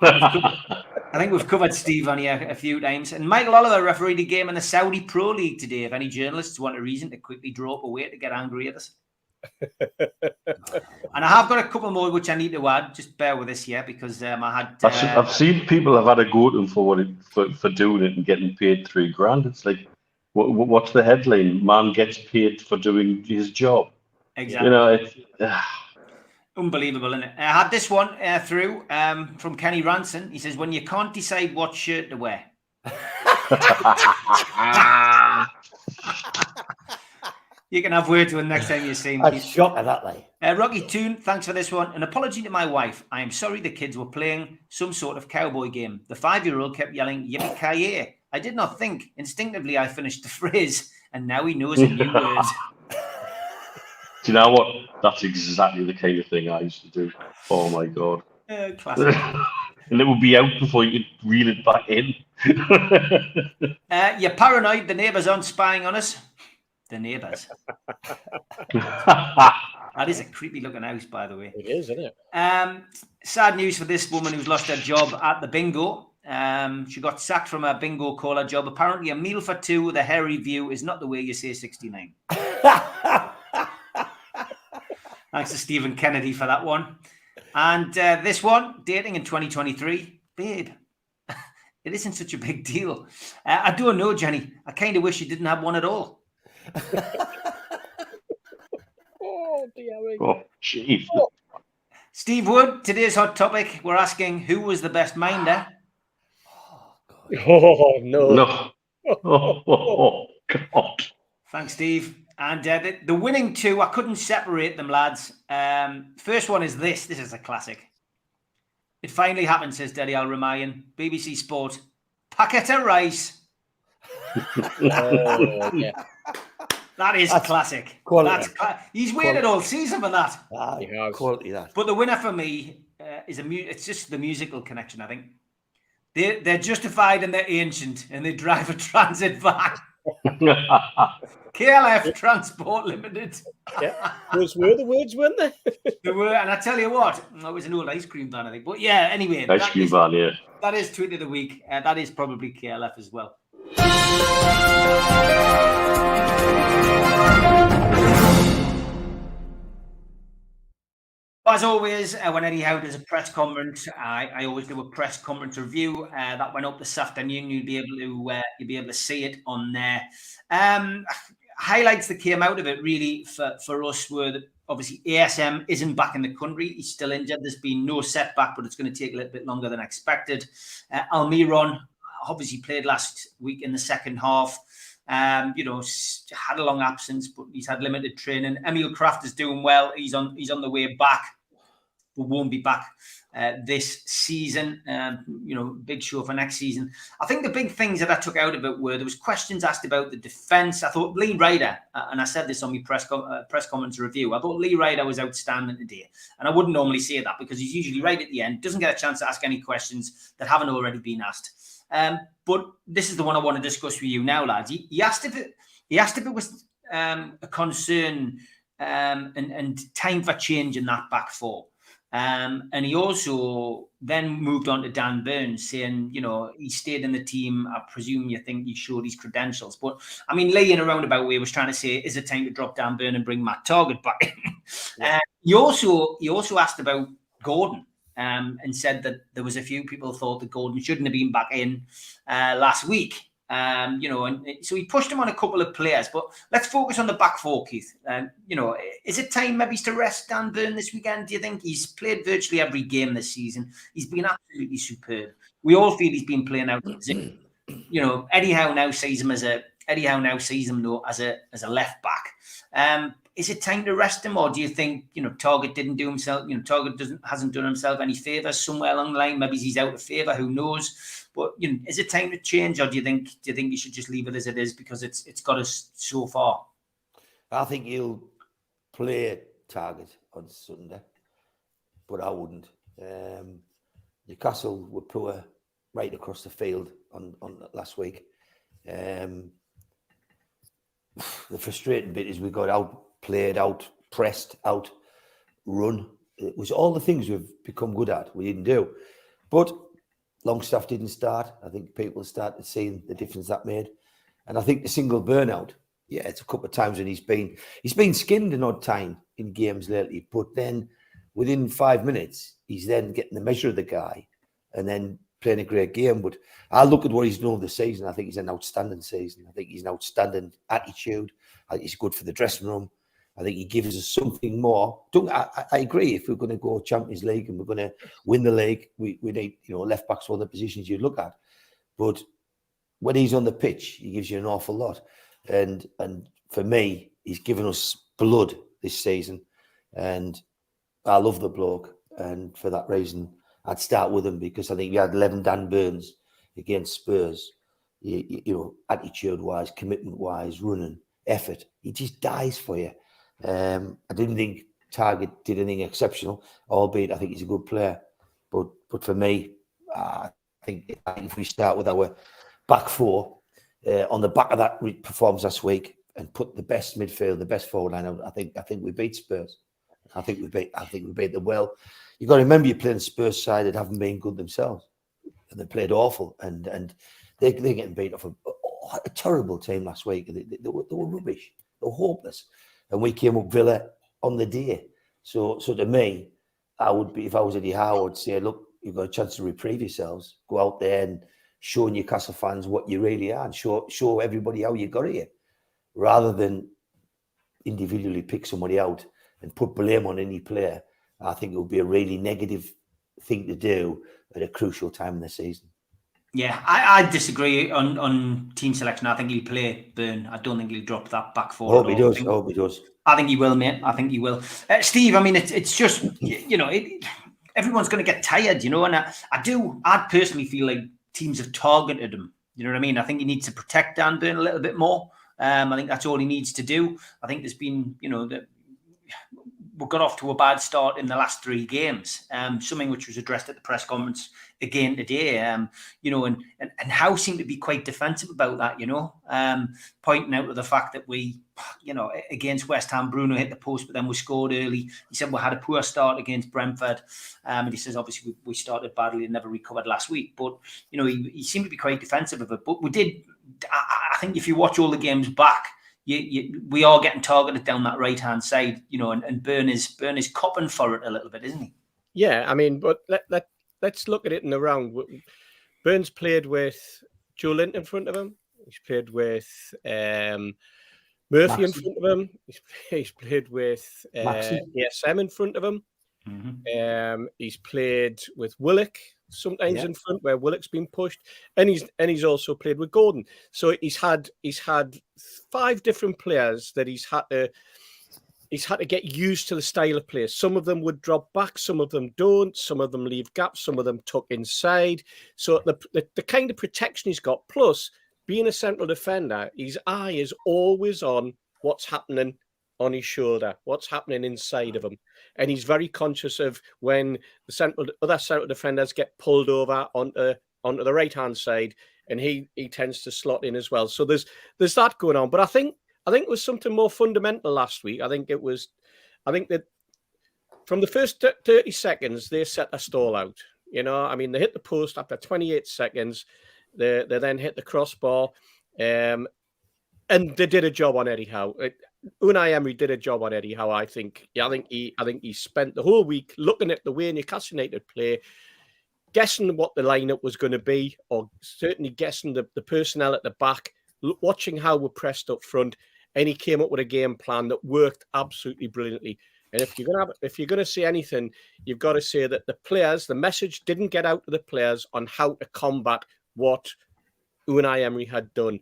I think we've covered Steve on here a few times. And Michael Oliver refereed a game in the Saudi Pro League today. If any journalists want a reason to quickly draw up a way to get angry at us. And I have got a couple more which I need to add. Just bear with us here because I had. I've seen people have had a go at him for doing it and getting paid $3,000. It's like, what's the headline? Man gets paid for doing his job. Exactly. You know, it's unbelievable, isn't it? I had this one through from Kenny Ranson. He says, when you can't decide what shirt to wear. You can have words with next time you see him. I'm shocked at that, like. Rocky Toon, thanks for this one. An apology to my wife. I am sorry the kids were playing some sort of cowboy game. The 5-year-old kept yelling, yippee-ki-yay. I did not think. Instinctively, I finished the phrase, and now he knows a new word. Do you know what? That's exactly the kind of thing I used to do. Oh, my God. Classic. And it would be out before you could reel it back in. You're paranoid. The neighbours aren't spying on us. The neighbours. That is a creepy looking house, by the way. It is, isn't it? Sad news for this woman who's lost her job at the bingo. She got sacked from her bingo caller job. Apparently, a meal for two with a hairy view is not the way you say 69. Thanks to Stephen Kennedy for that one. And this one, dating in 2023. Babe, it isn't such a big deal. I don't know, Jenny. I kind of wish you didn't have one at all. Oh, dear. Oh, jeez. Steve Wood, today's hot topic. We're asking who was the best minder. Oh, no. No. Oh, God. Thanks, Steve. And the winning two, I couldn't separate them, lads. First one is this. This is a classic. It finally happened, says Daddy Al Ramayan. BBC Sport. Packet of rice. Oh, yeah. That's classic. Quality. He's waited all season for that. Quality, that. But the winner for me is it's just the musical connection, I think. They're justified and they're ancient and they drive a transit van. KLF Transport Limited. Yeah, those were the words, weren't they? They were, and I tell you what, it was an old ice cream van, I think. But yeah, anyway. Ice cream van, yeah. That is tweet of the week. That is probably KLF as well. As always, when Eddie Howe does a press conference, I always do a press conference review. That went up this afternoon. You'll be able to see it on there. Highlights that came out of it really for us were that obviously ASM isn't back in the country. He's still injured. There's been no setback, but it's going to take a little bit longer than expected. Almiron obviously played last week in the second half. Had a long absence, but he's had limited training. Emil Kraft is doing well. He's on the way back, but won't be back this season. Big show for next season. I think the big things that I took out of it were there was questions asked about the defence. I thought Lee Ryder, and I said this on my press conference review, I thought Lee Ryder was outstanding today. And I wouldn't normally say that because he's usually right at the end, doesn't get a chance to ask any questions that haven't already been asked. But this is the one I want to discuss with you now, lads. He asked if it was a concern and time for change in that back four. And he also then moved on to Dan Burns, saying, he stayed in the team. I presume you think he showed his credentials. But, I mean, Lee, in a roundabout way, was trying to say, is it time to drop Dan Burn and bring Matt Targett back? Yeah. He also asked about Gordon and said that there was a few people thought that Gordon shouldn't have been back in last week. And so he pushed him on a couple of players, but let's focus on the back four, Keith. Is it time maybe to rest Dan Burn this weekend? Do you think he's played virtually every game this season? He's been absolutely superb. We all feel he's been playing out. Eddie Howe now sees him as a left back. Is it time to rest him, or do you think Targett didn't do himself? Targett hasn't done himself any favours somewhere along the line. Maybe he's out of favour. Who knows? But is it time to change, or do you think you should just leave it as it is because it's got us so far? I think he'll play Targett on Sunday, but I wouldn't. Newcastle were poor right across the field on last week. The frustrating bit is we got outplayed, out-pressed, out-run. It was all the things we've become good at. We didn't do. But Longstaff didn't start. I think people started seeing the difference that made. And I think the single burnout, it's a couple of times when he's been skinned an odd time in games lately, but then within 5 minutes, he's then getting the measure of the guy and then playing a great game. But I look at what he's done this season. I think he's an outstanding season. I think he's an outstanding attitude. I think he's good for the dressing room. I think he gives us something more. I agree. If we're going to go Champions League and we're going to win the league, we need left backs for the positions you look at. But when he's on the pitch, he gives you an awful lot. And for me, he's given us blood this season, and I love the bloke. And for that reason, I'd start with him because I think we had 11 Dan Burns against Spurs. Attitude-wise, commitment-wise, running, effort. He just dies for you. I didn't think Targett did anything exceptional, albeit I think he's a good player. But for me, I think if we start with our back four on the back of that performance last week and put the best midfield, the best forward line out, I think we beat Spurs. I think we beat them well. You've got to remember you're playing Spurs side that haven't been good themselves, and they played awful, and they're getting beat off a terrible team last week. They were rubbish. They were hopeless. And we came up Villa on the day. So to me, I would be, if I was Eddie Howe, I would say, look, you've got a chance to reprieve yourselves. Go out there and show Newcastle fans what you really are and show everybody how you got here. Rather than individually pick somebody out and put blame on any player, I think it would be a really negative thing to do at a crucial time in the season. Yeah, I disagree on team selection. I think he'll play Burn. I don't think he'll drop that back four. I hope he does. I think he will, mate. I think he will. Steve, I mean, it's just, everyone's going to get tired, and I personally feel like teams have targeted him. You know what I mean? I think he needs to protect Dan Burn a little bit more. I think that's all he needs to do. I think there's been, we got off to a bad start in the last 3 games, something which was addressed at the press conference again today, and Howe seemed to be quite defensive about that, pointing out to the fact that we, against West Ham, Bruno hit the post, but then we scored early. He said we had a poor start against Brentford, and he says obviously we started badly and never recovered last week, but he seemed to be quite defensive of it. But we did, I think if you watch all the games back, we are getting targeted down that right hand side, and Burn is copping for it a little bit, isn't he? Yeah, I mean, but let's look at it in the round. Burns played with Joe Linton in front of him. He's played with Murphy in front of him. He's played with ASM in front of him. Mm-hmm. He's played with Willock, sometimes in front where Willock's been pushed, and he's also played with Gordon. So he's had 5 different players that he's had to get used to the style of play. Some of them would drop back, some of them don't, some of them leave gaps, some of them tuck inside. So the kind of protection he's got, plus being a central defender, his eye is always on what's happening on his shoulder, what's happening inside of him. And he's very conscious of when the other central defenders get pulled over onto the right-hand side, and he tends to slot in as well. So there's that going on. But I think it was something more fundamental last week. I think that from the first 30 seconds, they set a stall out. You know, I mean, they hit the post after 28 seconds. They then hit the crossbar, and they did a job on Eddie Howe. Unai Emery did a job on Eddie Howe. I think he spent the whole week looking at the way Newcastle United play, guessing what the lineup was going to be, or certainly guessing the personnel at the back, watching how we're pressed up front, and he came up with a game plan that worked absolutely brilliantly. And if you're going to say anything, you've got to say that the message didn't get out to the players on how to combat what Unai Emery had done.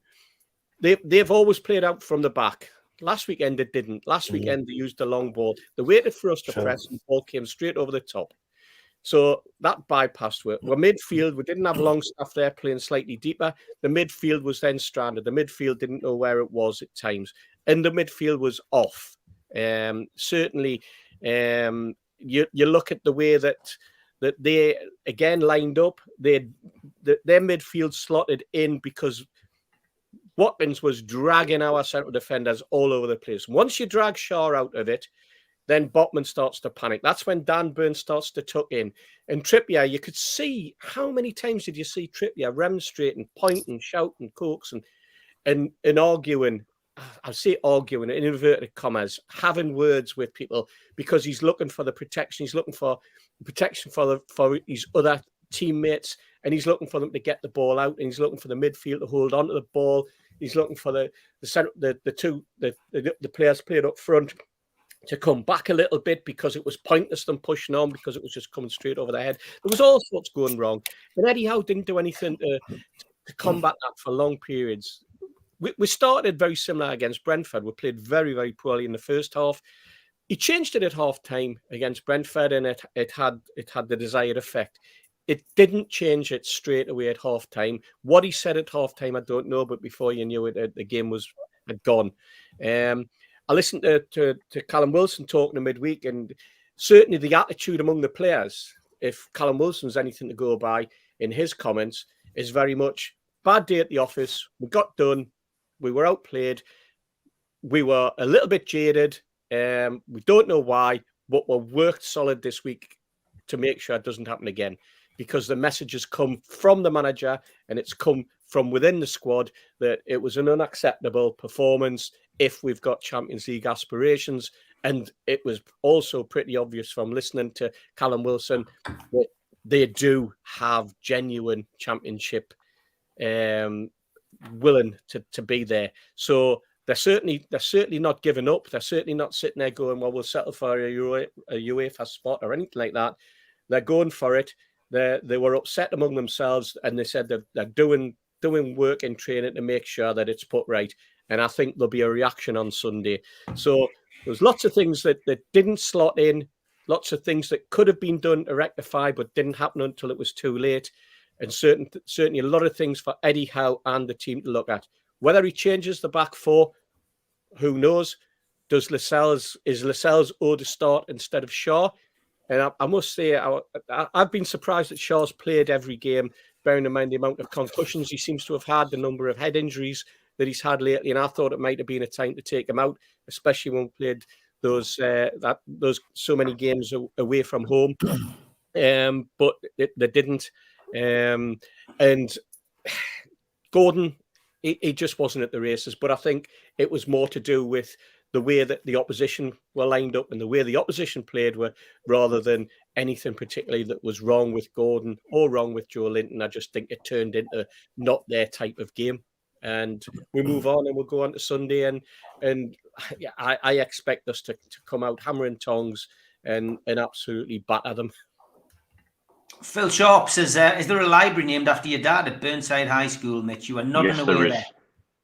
They've always played out from the back. Last weekend they didn't. Last weekend they used the long ball. They waited for us to press, and the ball came straight over the top. So that bypassed it. We're midfield. We didn't have Longstaff there playing slightly deeper. The midfield was then stranded. The midfield didn't know where it was at times. And the midfield was off. Certainly, you look at the way that they, again, lined up. Their midfield slotted in because Watkins was dragging our central defenders all over the place. Once you drag Shaw out of it, then Botman starts to panic. That's when Dan Burn starts to tuck in. And Trippier, you could see, how many times did you see Trippier remonstrating, pointing, shouting, coaxing, and arguing? I say arguing in inverted commas, having words with people because he's looking for the protection. He's looking for protection for his other teammates, and he's looking for them to get the ball out, and he's looking for the midfield to hold on to the ball. He's looking for the players playing up front to come back a little bit because it was pointless them pushing on because it was just coming straight over their head. There was all sorts going wrong. And Eddie Howe didn't do anything to combat that for long periods. We started very similar against Brentford. We played very, very poorly in the first half. He changed it at half-time against Brentford, and it had the desired effect. It didn't change it straight away at half-time. What he said at half-time, I don't know, but before you knew it, the game had gone. I listened to Callum Wilson talking to midweek, and certainly the attitude among the players, if Callum Wilson's anything to go by in his comments, is very much bad day at the office. We got done. We were outplayed. We were a little bit jaded. We don't know why, but we worked solid this week to make sure it doesn't happen again, because the message has come from the manager and it's come from within the squad that it was an unacceptable performance if we've got Champions League aspirations. And it was also pretty obvious from listening to Callum Wilson that they do have genuine championship willing to be there. So they're certainly not giving up. They're certainly not sitting there going, well, we'll settle for a UEFA spot or anything like that. They're going for it. They were upset among themselves, and they said they're doing work in training to make sure that it's put right. And I think there'll be a reaction on Sunday. So there's lots of things that didn't slot in, lots of things that could have been done to rectify, but didn't happen until it was too late. And certainly a lot of things for Eddie Howe and the team to look at. Whether he changes the back four, who knows? Is Lascelles owed to start instead of Shaw? And I must say, I've been surprised that Shaw's played every game, bearing in mind the amount of concussions he seems to have had, the number of head injuries that he's had lately. And I thought it might have been a time to take him out, especially when we played those so many games away from home. But they didn't. And Gordon, he just wasn't at the races. But I think it was more to do with the way that the opposition were lined up and the way the opposition played rather than anything particularly that was wrong with Gordon or wrong with Joe Linton. I just think it turned into not their type of game. And we move on and we'll go on to Sunday. And yeah, I expect us to come out hammer and tongs and absolutely batter them. Phil Sharp says, is there a library named after your dad at Burnside High School, Mitch? You are nodding Yes, away there is. there.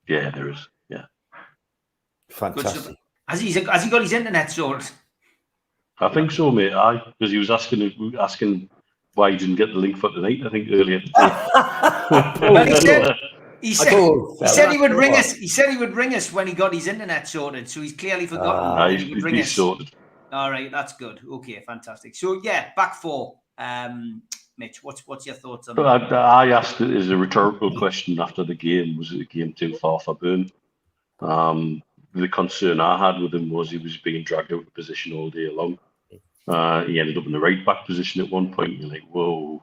Yeah, there is. Yeah. Fantastic. Has he got his internet sorted? I think so, mate. Because he was asking why he didn't get the link for tonight. I think earlier today. Well, he said he would ring fella. us. He said he would ring us when he got his internet sorted. So he's clearly forgotten that he would ring he's us. sorted. All right, that's good. Okay, fantastic. So yeah, back four. Mitch, what's your thoughts on that? I asked it as a rhetorical question after the game. Was it a game too far for Burn? The concern I had with him was he was being dragged out of position all day long. He ended up in the right back position at one point. You're like, whoa,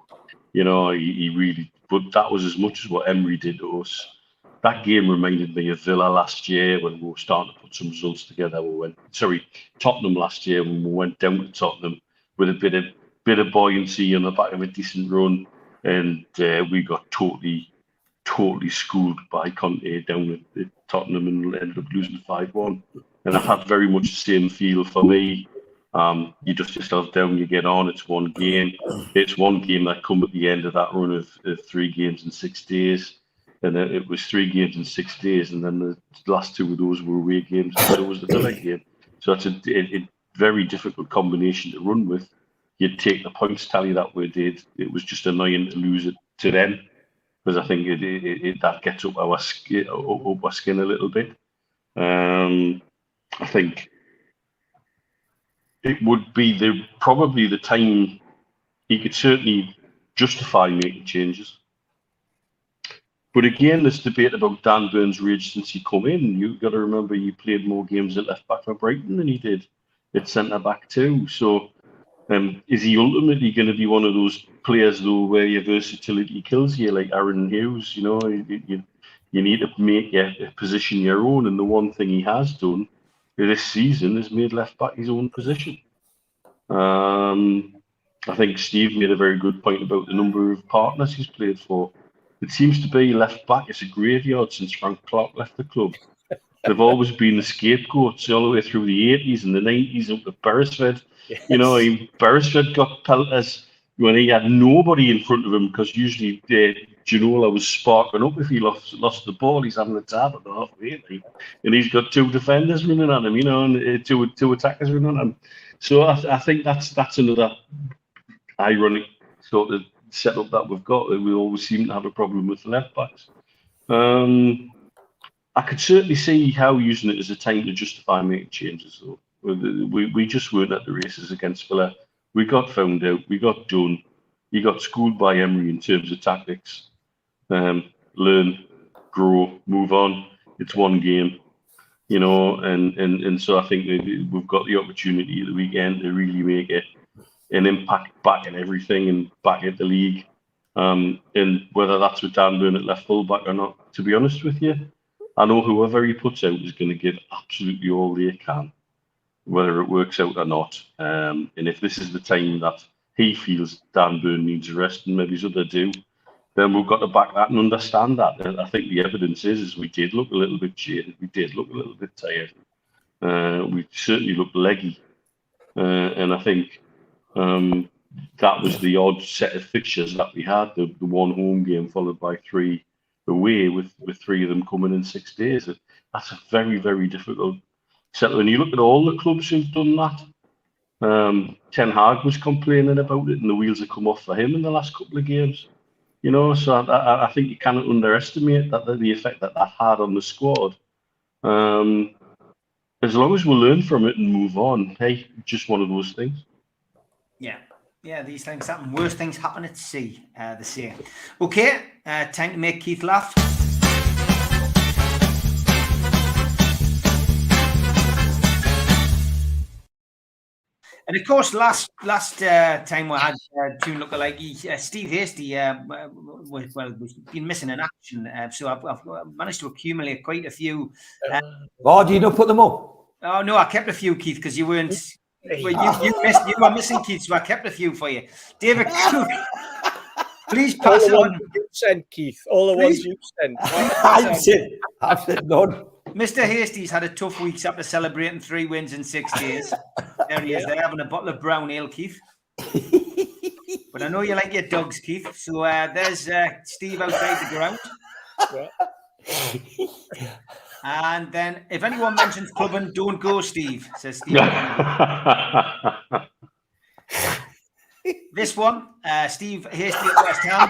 he really. But that was as much as what Emery did to us. That game reminded me of Villa last year when we were starting to put some results together. Tottenham last year when we went down to Tottenham with a bit of buoyancy on the back of a decent run, and we got totally schooled by Conte down at Tottenham and ended up losing 5-1. And I've had very much the same feel for me. You dust yourself down, you get on. It's one game. It's one game that come at the end of that run of 3 games in 6 days. And then it was 3 games in 6 days, and then the last 2 of those were away games, and so was the Villa game. So it's a very difficult combination to run with. You'd take the points tally that we did. It was just annoying to lose it to them, because I think that gets up our skin a little bit. I think it would be probably the time he could certainly justify making changes. But again, this debate about Dan Burns' rage since he come in, you've got to remember he played more games at left back for Brighton than he did at centre back too. So is he ultimately going to be one of those players though where your versatility kills you, like Aaron Hughes? You need to make your position your own, and the one thing he has done this season is made left back his own position. I think Steve made a very good point about the number of partners he's played for. It seems to be left back is a graveyard since Frank Clark left the club. They've always been the scapegoats all the way through the 80s and the 90s up with Beresford. Yes. Beresford got pelters when he had nobody in front of him, because usually Ginola was sparking up if he lost the ball. He's having a tab at the halfway line, and he's got 2 defenders running at him, and two attackers running at him. So I think that's another ironic sort of setup that we've got. We always seem to have a problem with the left backs. I could certainly see how using it as a time to justify making changes, though. We just weren't at the races against Villa. We got found out. We got done. He got schooled by Emery in terms of tactics. Learn, grow, move on. It's one game, and so I think we've got the opportunity at the weekend to really make an impact back in everything and back at the league. And whether that's with Dan Burn at left full back or not, to be honest with you, I know whoever he puts out is going to give absolutely all they can, whether it works out or not. And if this is the time that he feels Dan Burn needs a rest, and maybe his other do, then we've got to back that and understand that. And I think the evidence is we did look a little bit jaded. We did look a little bit tired. We certainly looked leggy. And I think that was the odd set of fixtures that we had, the one home game followed by 3 away, with 3 of them coming in 6 days. That's a very, very difficult settle. When you look at all the clubs who've done that, Ten Hag was complaining about it, and the wheels have come off for him in the last couple of games. So I think you cannot underestimate the effect that had on the squad. As long as we learn from it and move on, hey, just one of those things. Yeah, these things happen. Worst things happen at sea, they say. Okay, time to make Keith laugh. And of course, last time we had Tune Lookalike, Steve Hasty, was been missing in action. So I've managed to accumulate quite a few. Do you not put them up? Oh no, I kept a few, Keith, because you weren't. Well, you were missing, Keith, so I kept a few for you. David Cook, please pass on. You sent, Keith. All the ones you sent. I've said none. Mr. Hastie's had a tough week after celebrating 3 wins in 6 days. There he is. They're having a bottle of brown ale, Keith. But I know you like your dogs, Keith. So there's Steve outside the ground. Yeah. And then if anyone mentions clubbing, don't go, Steve, says Steve. This one, Steve Hasty at West Ham.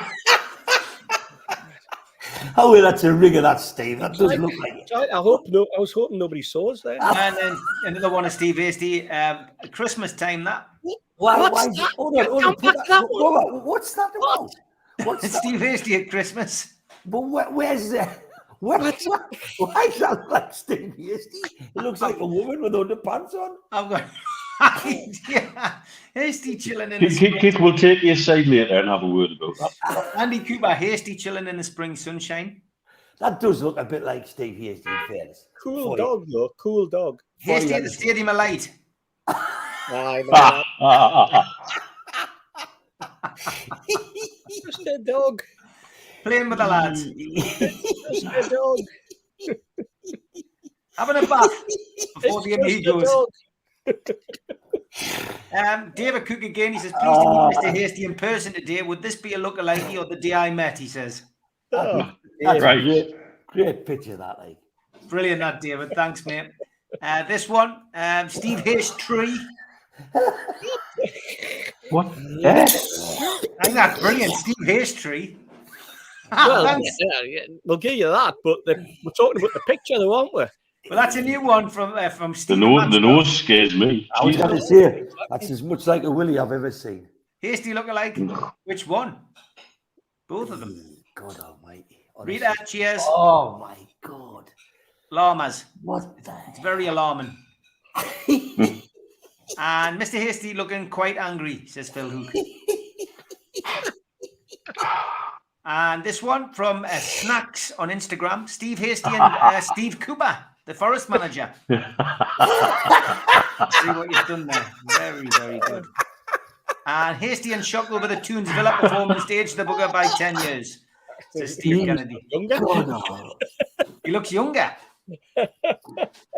Oh, that's a rig of that, Steve. That does look like it. I was hoping nobody saw us there. And then another one of Steve Hasty. Christmas time, that. Why is it? Hold on. What's that about? What's that? Steve Hasty at Christmas. But where's that? Why does that look like Steve Hasty? It looks like a woman with underpants on. I've got yeah. Hasty chilling in the spring. Keith will take you aside later and have a word about that. Andy Cooper, Hasty chilling in the spring sunshine. That does look a bit like Steve Hasty, in fairness. Cool dog, though. Cool dog. Hasty at the Stadium of Light. I know. Just a dog. Playing with the lads. Just a dog. Having a bath before the It's just a Amigos. dog. David Cook again, he says, pleased to meet Mr. Hasty in person today. Would this be a lookalike or the day I met, he says. Oh, That's Right. a great picture, that, like. Brilliant, that, David. Thanks, mate. This one, Steve Hayes Tree. What? Eh? I think that's brilliant. Steve Hayes Tree. well, Thanks. yeah, we'll give you that, but we're talking about the picture, though, aren't we? Well, that's a new one from The Steve. nose scares me. I was Jesus. going to say, that's as much like a Willie I've ever seen. Hasty lookalike. Which one? Both of them. God almighty. Honestly. Rita, cheers. Oh, my God. Llamas. What the It's very alarming. And Mr. Hasty looking quite angry, says Phil Hook. And this one from Snacks on Instagram, Steve Hasty and Steve Cooper, the forest manager. See what you've done there. Very, very good. And Hasty and shock over the Toons Villa performance aged the bugger by 10 years, says Steve Kennedy. Younger? God, no. He looks younger.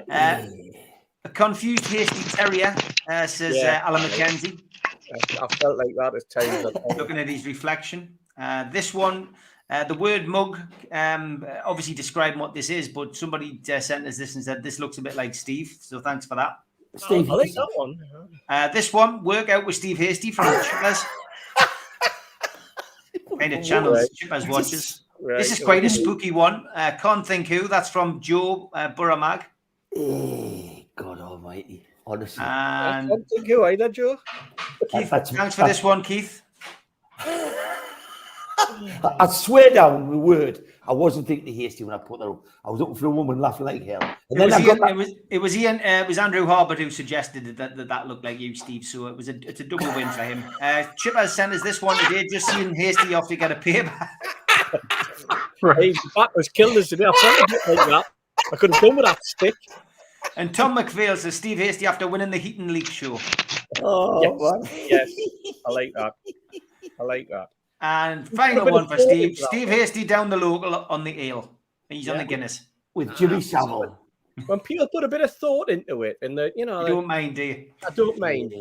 A confused Hasty Terrier, says Alan McKenzie. I felt like that at times. Looking at his reflection. This one, the word mug, obviously describing what this is, but somebody sent us this and said this looks a bit like Steve, so thanks for that. Steve, I like that one. This one, workout with Steve Hasty from Chippers. Kind of channels Right. Chippers watches. Right. This is quite a spooky one. Can't think who. That's from Joe Burramag. God almighty. Honestly. I And don't think you either, Joe. Keith, That's- thanks for this one, Keith. I swear down the word, I wasn't thinking Hasty when I put that up. I was looking for a woman laughing like hell. And then I got that. It was Andrew Harbert who suggested that looked like you, Steve. So it's a double win for him. Chippers sent us this one today. Just seeing Hasty off to get a payback. His back was killing us today. I felt a bit like that. I could have done with that stick. And Tom McPhail says Steve Hasty after winning the Heaton League show. Oh, Yes. man. Yes, I like that. I like that. And final one for Steve. Steve Hasty down the local on the ale. He's on the Guinness. With Jimmy Savile. When people put a bit of thought into it, and You don't mind, do you? I don't mind.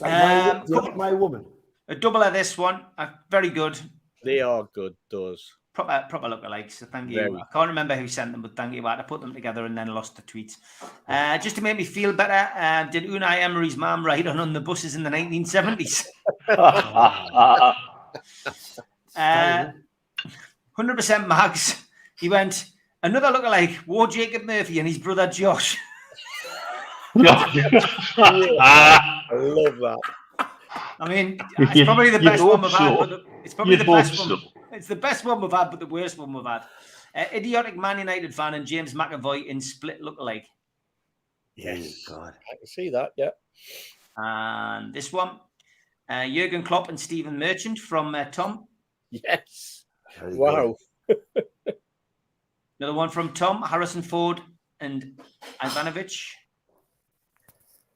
Like my woman. A double of this one. Very good. They are good, those. Proper lookalikes. So thank you. Very. I can't remember who sent them, but thank you. I had to put them together and then lost the tweets. Just to make me feel better, did Unai Emery's mum ride on the buses in the 1970s? 100% Mags. He went, another lookalike, War Jacob Murphy and his brother Josh. I love that. I mean, it's probably the best one we've had. But it's probably the best one. So. It's the best one we've had, but the worst one we've had. Idiotic Man United fan and James McAvoy in split lookalike. Yes. God. I can see that, yeah. And this one, Jurgen Klopp and Stephen Merchant from Tom. Yes. Very good. Wow. Another one from Tom, Harrison Ford and Ivanovic.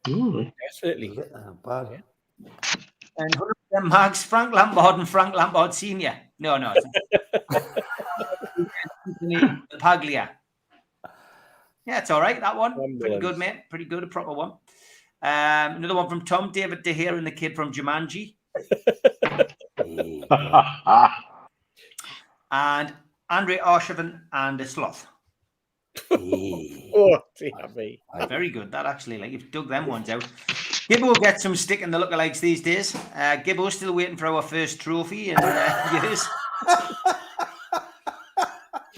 Definitely. Bad. And 100% Mags, Frank Lampard and Frank Lampard Sr. No. Paglia. Yeah, it's all right, that one. Pretty good, mate. Pretty good, a proper one. Another one from Tom, David De Gea and the kid from Jumanji. And Andre Arshavin and a sloth. Oh, dear me. Very good. That actually, like, you've dug them ones out. Gibbo gets some stick in the lookalikes these days. Gibbo's still waiting for our first trophy in years.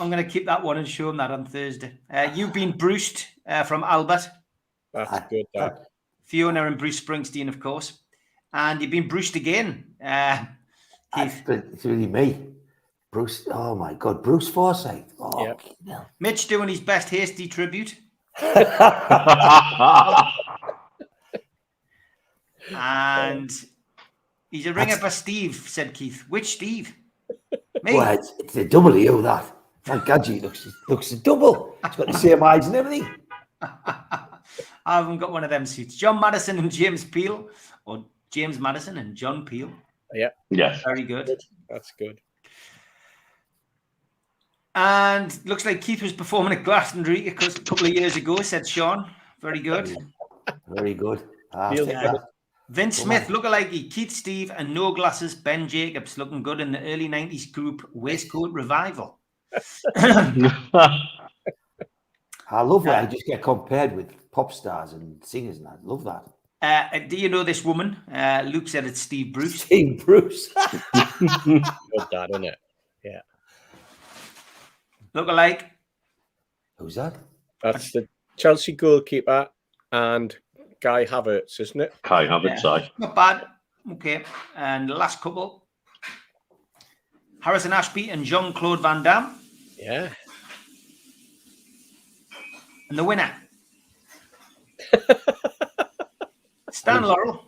I'm going to keep that one and show him that on Thursday. You've been Bruced from Albert. That's good. That. Fiona and Bruce Springsteen, of course. And you've been Bruced again, Keith. It's really me. Bruce, oh my God, Bruce Forsyth. Oh, Yeah. no. Mitch doing his best hasty tribute. And he's a ringer for Steve, said Keith. Which Steve? Me. Well, it's a double E, that. Thank God, he looks a double. It's got the same eyes and everything. I haven't got one of them seats. John Madison and James Peel, or James Madison and John Peel. Yeah. Yes. Very good. That's good. And looks like Keith was performing at Glastonbury a couple of years ago, said Sean. Very good. Very good. Vince Smith, lookalike, Keith, Steve, and no glasses, Ben Jacobs, looking good in the early 90s group Waistcoat Revival. I love that. I just get compared with pop stars and singers, and I love that. Do you know this woman? Luke said it's Steve Bruce. Steve Bruce. Good dad, isn't it? Yeah. Lookalike. Who's that? That's the Chelsea goalkeeper and Guy Havertz, isn't it? Kai Havertz, aye. Not bad. Okay. And the last couple. Harrison Ashby and Jean-Claude Van Damme. Yeah. And the winner. Stan Laurel.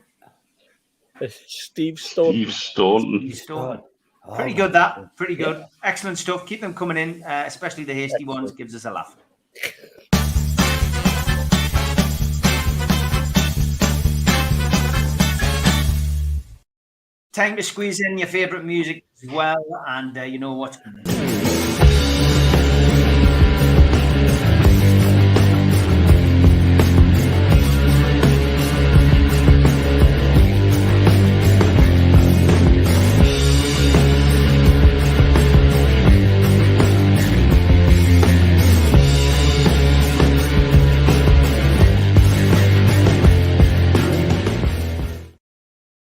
Steve Stone. Steve Staunton. Steve Stone. Oh, Pretty good, that. Pretty good. Excellent stuff. Keep them coming in, especially the hasty ones. Gives us a laugh. Time to squeeze in your favourite music as well. And you know what?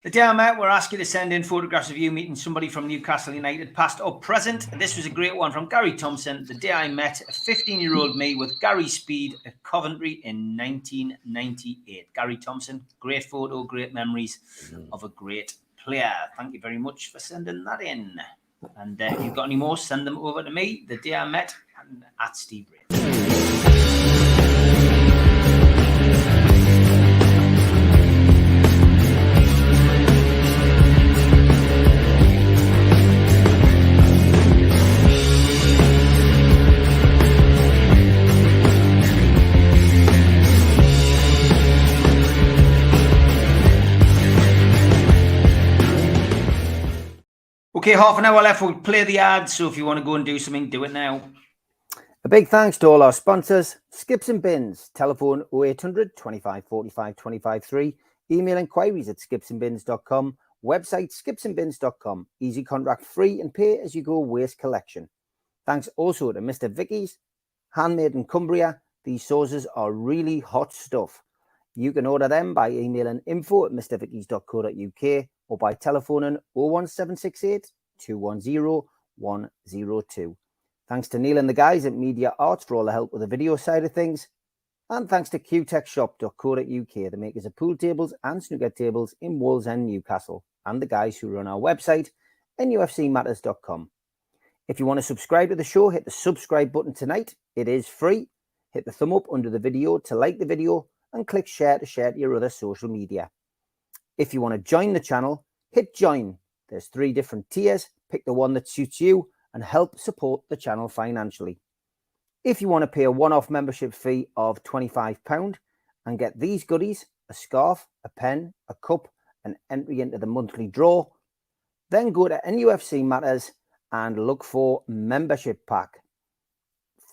The day I met, we're asking you to send in photographs of you meeting somebody from Newcastle United, past or present. This was a great one from Gary Thompson. The day I met a 15-year-old me with Gary Speed at Coventry in 1998. Gary Thompson, great photo, great memories of a great player. Thank you very much for sending that in. And if you've got any more, send them over to me. The day I met and at Steve Ray. Okay, half an hour left. We'll play the ads. So if you want to go and do something, do it now. A big thanks to all our sponsors. Skips and Bins. Telephone 0800 25 45 25 3. Email inquiries at skipsandbins.com. Website skipsandbins.com. Easy contract free and pay as you go waste collection. Thanks also to Mr. Vicky's. Handmade in Cumbria. These sauces are really hot stuff. You can order them by emailing info@mrvickys.co.uk or by telephoning 01768 210 102. Thanks to Neil and the guys at Media Arts for all the help with the video side of things. And thanks to qtechshop.co.uk, the makers of pool tables and snooker tables in Wallsend, Newcastle, and the guys who run our website, nufcmatters.com. If you want to subscribe to the show, hit the subscribe button tonight. It is free. Hit the thumb up under the video to like the video and click share to share to your other social media. If you want to join the channel, hit join. There's 3 different tiers. Pick the one that suits you and help support the channel financially. If you want to pay a one-off membership fee of £25 and get these goodies, a scarf, a pen, a cup, and entry into the monthly draw, then go to NUFC Matters and look for membership pack.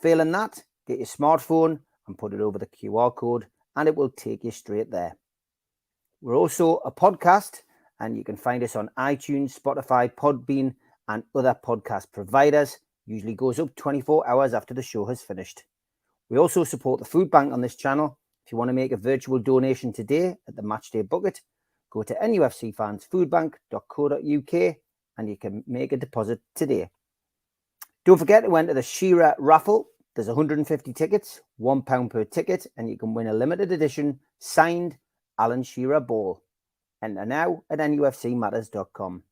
Failing that, get your smartphone and put it over the QR code and it will take you straight there. We're also a podcast and you can find us on iTunes, Spotify, Podbean, and other podcast providers. Usually goes up 24 hours after the show has finished. We also support the food bank on this channel. If you want to make a virtual donation today at the Matchday Bucket, go to nufcfansfoodbank.co.uk and you can make a deposit today. Don't forget to enter the Shearer raffle. There's 150 tickets, £1 per ticket, and you can win a limited edition signed Alan Shearer ball. Enter now at nufcmatters.com.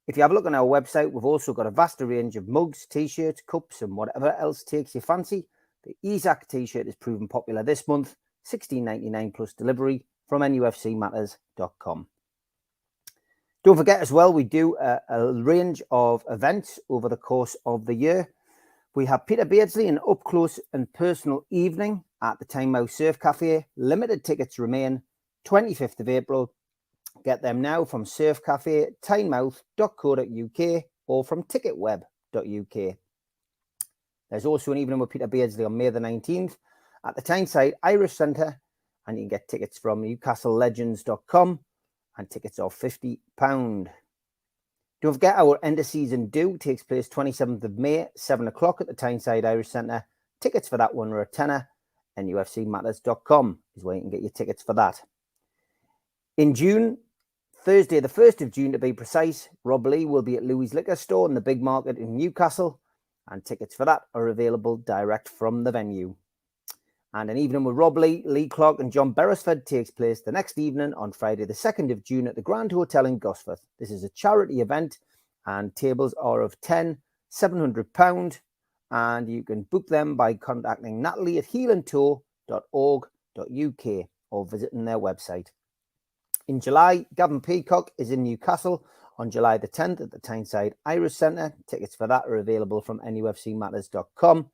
If you have a look on our website, we've also got a vast range of mugs, t-shirts, cups, and whatever else takes your fancy. The Isaac t-shirt is proven popular this month, $16.99 plus delivery from nufcmatters.com. Don't forget as well, we do a range of events over the course of the year. We have Peter Beardsley, an up-close and personal evening at the Tynemouth Surf Cafe. Limited tickets remain, 25th of April. Get them now from Surf Cafe, tynemouth.co.uk or from ticketweb.uk. There's also an evening with Peter Beardsley on May the 19th at the Tyneside Irish Centre, and you can get tickets from newcastlelegends.com, and tickets are £50. Don't forget our end of season do takes place 27th of May, 7 o'clock at the Tyneside Irish Centre. Tickets for that one are a tenner, and nufcmatters.com is where you can get your tickets for that. In June, Thursday the 1st of June to be precise, Rob Lee will be at Louis Liquor Store in the Big Market in Newcastle, and tickets for that are available direct from the venue. And an evening with Rob Lee, Lee Clark and John Beresford takes place the next evening on Friday the 2nd of June at the Grand Hotel in Gosforth. This is a charity event and tables are of £10, £700, and you can book them by contacting Natalie at heelandtoe.org.uk or visiting their website. In July, Gavin Peacock is in Newcastle on July the 10th at the Tyneside Irish Centre. Tickets for that are available from nufcmatters.com.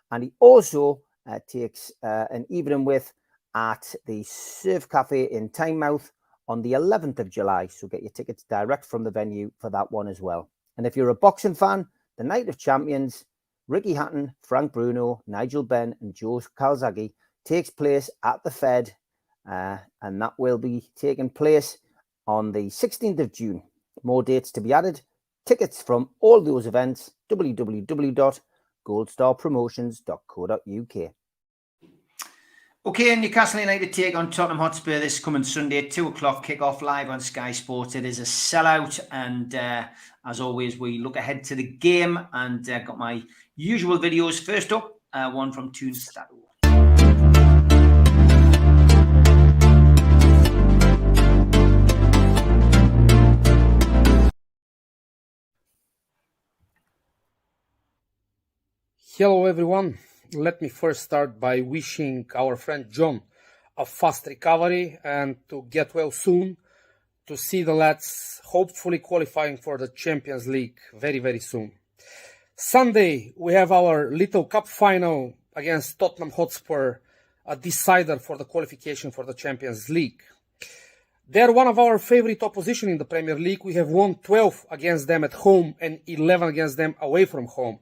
And he also takes an evening with at the Surf Cafe in Tynemouth on the 11th of July. So get your tickets direct from the venue for that one as well. And if you're a boxing fan, the Night of Champions, Ricky Hatton, Frank Bruno, Nigel Benn and Joe Calzaghe takes place at the Fed. And that will be taking place on the 16th of June. More dates to be added. Tickets from all those events, www.goldstarpromotions.co.uk. Okay, Newcastle United take on Tottenham Hotspur this coming Sunday, 2 o'clock kick-off live on Sky Sports. It is a sellout, and as always, we look ahead to the game and got my usual videos. First up, one from Toonstad. Hello everyone. Let me first start by wishing our friend John a fast recovery and to get well soon, to see the lads hopefully qualifying for the Champions League very, very soon. Sunday, we have our little cup final against Tottenham Hotspur, a decider for the qualification for the Champions League. They're one of our favorite opposition in the Premier League. We have won 12 against them at home and 11 against them away from home.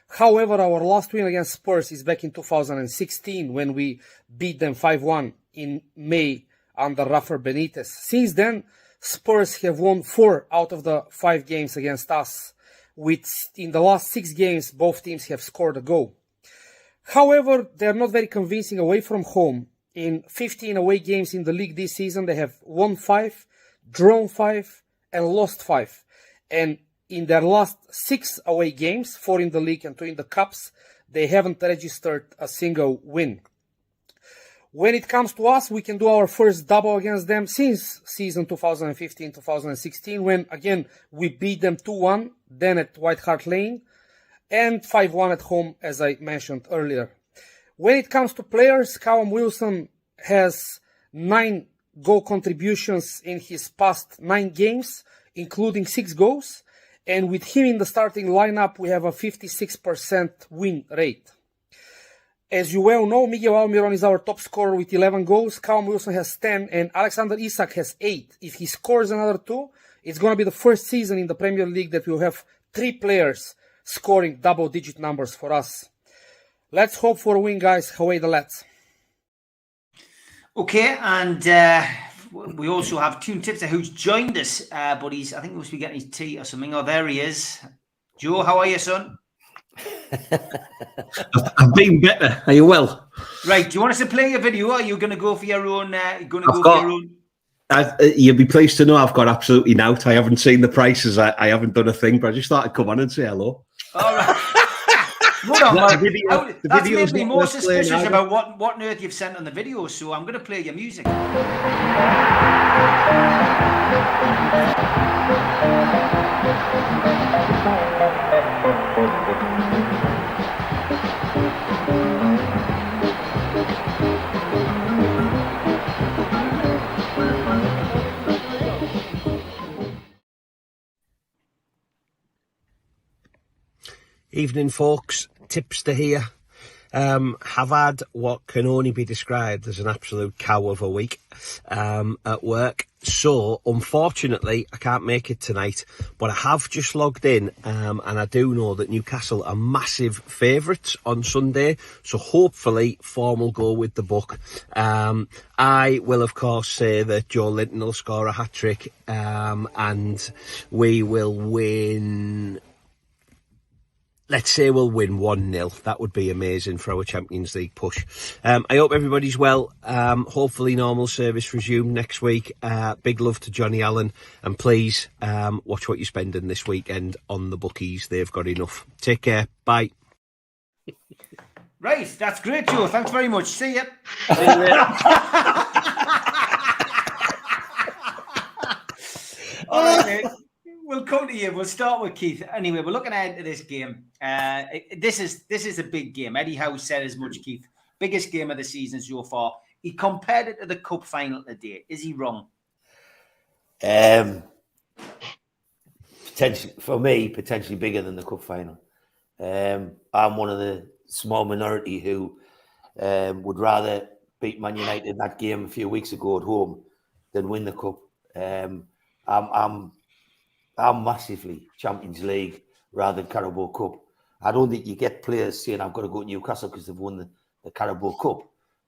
However, our last win against Spurs is back in 2016 when we beat them 5-1 in May under Rafa Benitez. Since then, Spurs have won 4 out of the 5 games against us, with in the last 6 games both teams have scored a goal. However, they are not very convincing away from home. In 15 away games in the league this season, they have won 5, drawn 5 and lost 5. And in their last 6 away games, 4 in the league and 2 in the cups, they haven't registered a single win. When it comes to us, we can do our first double against them since season 2015-2016, when again we beat them 2-1, then at White Hart Lane, and 5-1 at home, as I mentioned earlier. When it comes to players, Callum Wilson has 9 goal contributions in his past 9 games, including 6 goals. And with him in the starting lineup, we have a 56% win rate. As you well know, Miguel Almiron is our top scorer with 11 goals. Callum Wilson has 10 and Alexander Isak has 8. If he scores another 2, it's going to be the first season in the Premier League that we'll have 3 players scoring double-digit numbers for us. Let's hope for a win, guys. Away the lads. Okay, and we also have Tune Tipster who's joined us, but I think he must be getting his tea or something. Oh, there he is. Joe, how are you, son? I've been better. Are you well? Right. Do you want us to play your video? Or are you going to go for your own? You'll be pleased to know I've got absolutely nout. I haven't seen the prices. I haven't done a thing, but I just thought I'd come on and say hello. All right. Hold on, that's made me more suspicious about what on earth you've sent on the video, so I'm going to play your music. Evening, folks. Tipster here. Have had what can only be described as an absolute cow of a week at work. So, unfortunately, I can't make it tonight, but I have just logged in and I do know that Newcastle are massive favourites on Sunday. So, hopefully, form will go with the book. I will, of course, say that Joe Linton will score a hat-trick and we will win... Let's say we'll win 1-0. That would be amazing for our Champions League push. I hope everybody's well. Hopefully normal service resumed next week. Big love to Johnny Allen. And please watch what you're spending this weekend on the bookies. They've got enough. Take care. Bye. Right. That's great, Joe. Thanks very much. See ya. All right, mate. We'll come to you. We'll start with Keith. Anyway, we're looking ahead to this game. This is a big game. Eddie Howe said as much, Keith. Biggest game of the season so far. He compared it to the cup final today. Is he wrong? Potentially, for me, potentially bigger than the cup final. I'm one of the small minority who would rather beat Man United in that game a few weeks ago at home than win the cup. I'm massively Champions League rather than Carabao Cup. I don't think you get players saying I've got to go to Newcastle because they've won the Carabao Cup.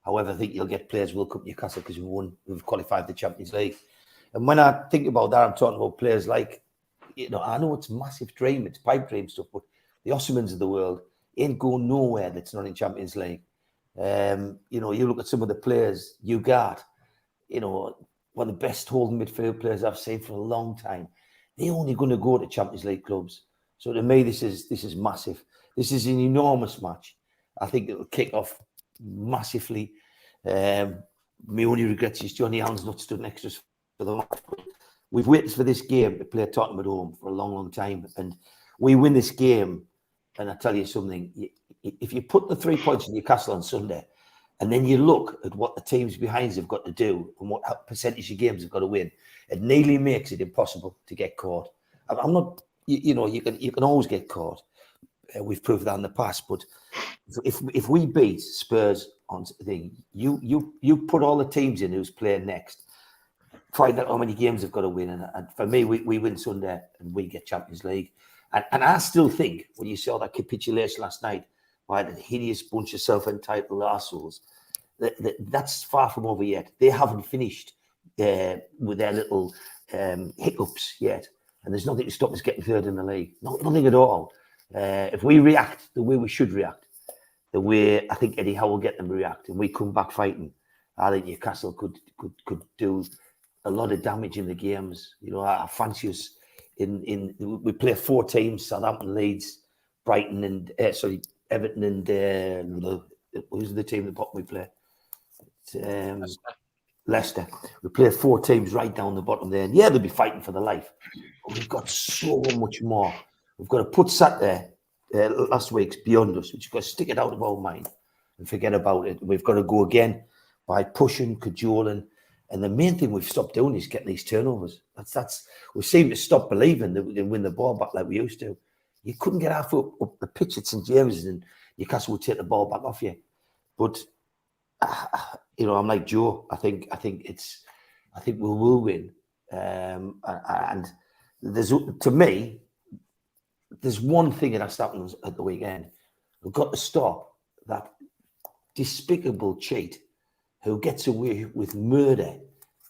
However, I think you'll get players who will come to Newcastle because we've qualified the Champions League. And when I think about that, I'm talking about players like, I know it's a massive dream, it's pipe dream stuff, but the Osimhens of the world ain't going nowhere that's not in Champions League. You look at some of the players you got, one of the best holding midfield players I've seen for a long time. They're only going to go to Champions League clubs. So to me, this is massive. This is an enormous match. I think it'll kick off massively. My only regret is Johnny Allen's not stood next to us for the match. We've waited for this game to play Tottenham at home for a long, long time. And we win this game, and I tell you something, if you put the 3 points in Newcastle on Sunday, and then you look at what the teams behind have got to do and what percentage of games have got to win, it nearly makes it impossible to get caught. I'm not, you can always get caught. We've proved that in the past. But if we beat Spurs on the thing, you put all the teams in who's playing next, find out how many games they've got to win. And for me, we win Sunday and we get Champions League. And I still think when you saw that capitulation last night by the hideous bunch of self-entitled arseholes, that's far from over yet. They haven't finished with their little hiccups yet. And there's nothing to stop us getting third in the league. Nothing at all. If we react the way we should react, the way I think Eddie Howe will get them to react, and we come back fighting, I think Newcastle could do a lot of damage in the games. I fancy us we play 4 teams: Southampton, Leeds, Brighton, and Everton, and who's the team at the bottom we play? Leicester. We play 4 teams right down the bottom there, and they'll be fighting for the life. But we've got so much more. We've got to put Saturday last week's beyond us. We've got to stick it out of our mind and forget about it. We've got to go again by pushing, cajoling, and the main thing we've stopped doing is getting these turnovers. We seem to stop believing that we can win the ball back like we used to. You couldn't get half up the pitch at St James's and Newcastle would take the ball back off you. But I'm like Joe. I think we will win. And to me, there's one thing that has happened at the weekend. We've got to stop that despicable cheat who gets away with murder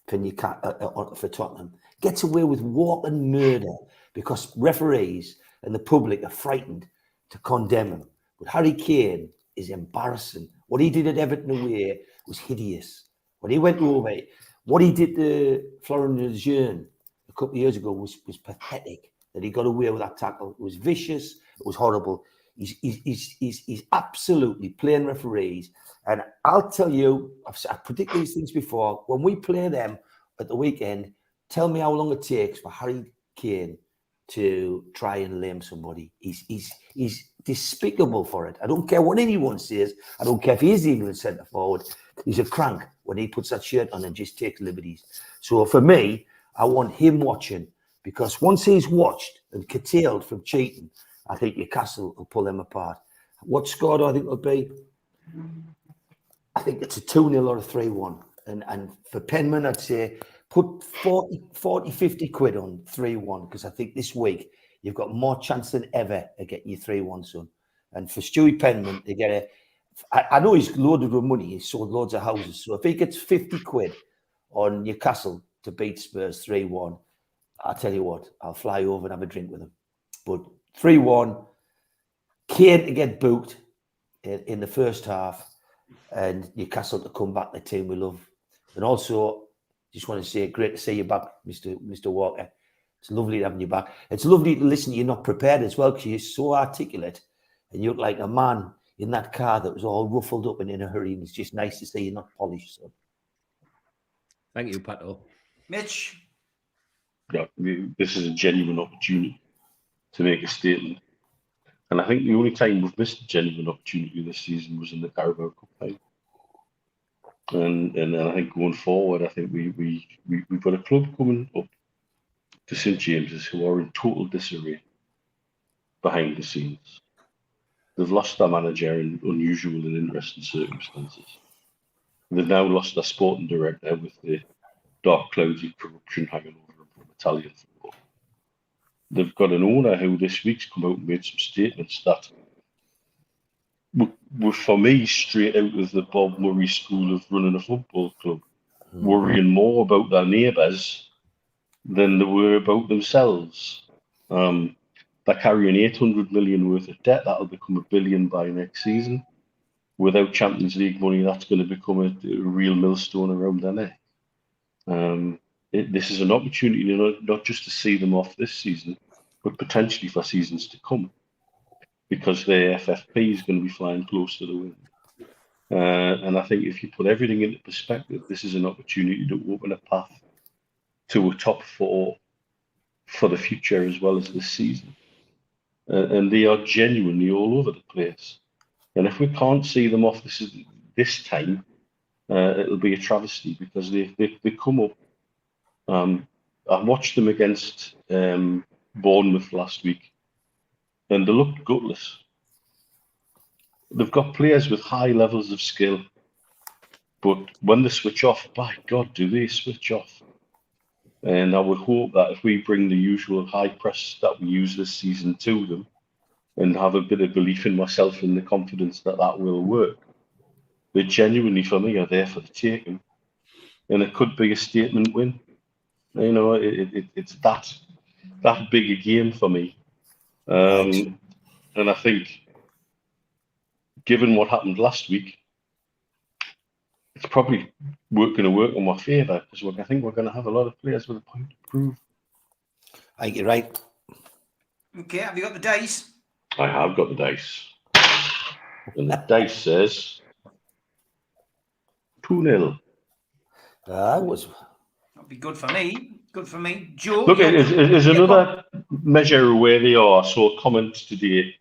for Tottenham. Gets away with walking murder because referees and the public are frightened to condemn him. But Harry Kane is embarrassing. What he did at Everton away was hideous. When he went over, what he did to Florian Lejeune a couple of years ago was pathetic. That he got away with that tackle. It was vicious. It was horrible. He's absolutely playing referees. And I'll tell you, I've predicted these things before. When we play them at the weekend, tell me how long it takes for Harry Kane to try and lame somebody. He's despicable for it. I don't care what anyone says. I don't care if he is the England centre forward. He's a crank when he puts that shirt on and just takes liberties. So for me, I want him watching, because once he's watched and curtailed from cheating, I think Newcastle will pull them apart. What score do I think it'll be? I think it's a 2-0 or a 3-1. And for Penman, I'd say put 40, 50 quid on 3-1, because I think this week you've got more chance than ever of getting your 3-1, son. And for Stewie Penman to get I know he's loaded with money. He's sold loads of houses. So if he gets 50 quid on Newcastle to beat Spurs 3-1, I'll tell you what, I'll fly over and have a drink with him. But 3-1, Kane to get booked in the first half, and Newcastle to come back, the team we love. And also, just want to say, great to see you back, Mr. Walker. It's lovely having you back. It's lovely to listen to you not prepared as well, because you're so articulate, and you look like a man in that car that was all ruffled up and in a hurry. And it's just nice to see you not polished. So. Thank you, Pato. Mitch? Yeah, this is a genuine opportunity to make a statement. And I think the only time we've missed a genuine opportunity this season was in the Carabao Cup final. And I think going forward, I think we've got a club coming up to St James's who are in total disarray behind the scenes. They've lost their manager in unusual and interesting circumstances. They've now lost their sporting director with the dark clouds of corruption hanging over them from Italian football. They've got an owner who this week's come out and made some statements that were, for me, straight out of the Bob Murray school of running a football club, worrying more about their neighbours than they were about themselves. They're carrying 800 million worth of debt. That'll become $1 billion by next season. Without Champions League money, that's going to become a real millstone around their neck. This is an opportunity not just to see them off this season, but potentially for seasons to come, because their FFP is going to be flying close to the wind. And I think if you put everything into perspective, this is an opportunity to open a path to a top four for the future as well as this season. And they are genuinely all over the place. And if we can't see them off this time, it'll be a travesty, because they come up. I watched them against Bournemouth last week, and they looked gutless. They've got players with high levels of skill, but when they switch off, by God, do they switch off? And I would hope that if we bring the usual high press that we use this season to them, and have a bit of belief in myself and the confidence that will work, they genuinely, for me, are there for the taking. And it could be a statement win. You know, it's that big a game for me. And I think, given what happened last week, it's probably going to work in my favour, because I think we're going to have a lot of players with a point to prove. I think you're right. Okay, have you got the dice? I have got the dice. And the dice says 2-0. That'd be good for me. Good for me. Joe? Look, there's another measure where they are. I saw comments today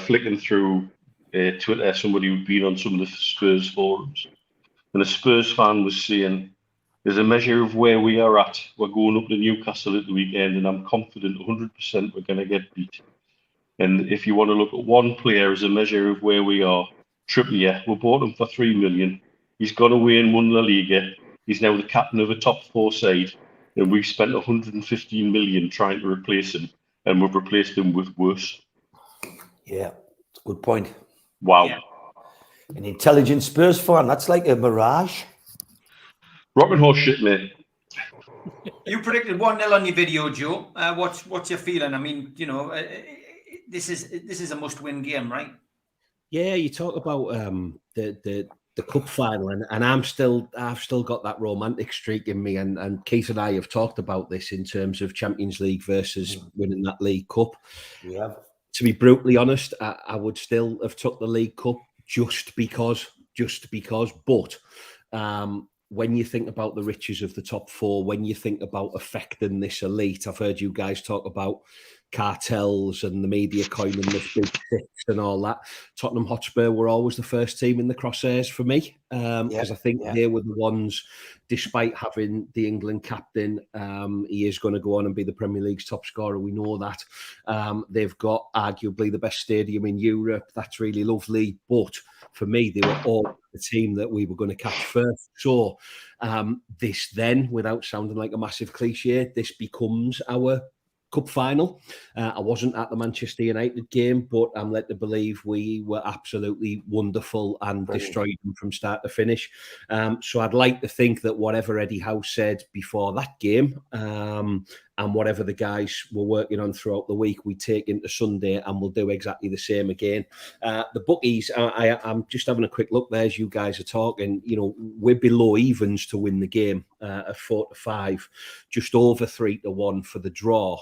flicking through Twitter, somebody who'd been on some of the Spurs forums. And a Spurs fan was saying, there's a measure of where we are at. We're going up to Newcastle at the weekend, and I'm confident 100% we're going to get beat. And if you want to look at one player as a measure of where we are, Trippier, we bought him for 3 million. He's gone away and won La Liga. He's now the captain of a top four side. And we've spent 115 million trying to replace him. And we've replaced him with worse. Yeah, good point. Wow. Yeah. An intelligent Spurs fan, that's like a mirage. Rocking horse shit, mate. You predicted 1-0 on your video, Joe. What's your feeling? I mean, you know, this is a must-win game, right? Yeah, you talk about the cup final, and I've still got that romantic streak in me, and Keith and I have talked about this in terms of Champions League versus winning that League Cup. Yeah. To be brutally honest, I would still have took the League Cup just because. But when you think about the riches of the top four, when you think about affecting this elite, I've heard you guys talk about cartels and the media coining this big six and all that. Tottenham Hotspur were always the first team in the crosshairs for me, because I think they were the ones, despite having the England captain, he is going to go on and be the Premier League's top scorer. We know that. They've got arguably the best stadium in Europe. That's really lovely. But for me, they were all the team that we were going to catch first. So this then, without sounding like a massive cliche, this becomes our cup final. I wasn't at the Manchester United game, but I'm led to believe we were absolutely wonderful and destroyed them from start to finish. So I'd like to think that whatever Eddie Howe said before that game, and whatever the guys were working on throughout the week, we take into Sunday and we'll do exactly the same again. The bookies, I'm just having a quick look there as you guys are talking. You know, we're below evens to win the game at 4-5, just over 3-1 for the draw.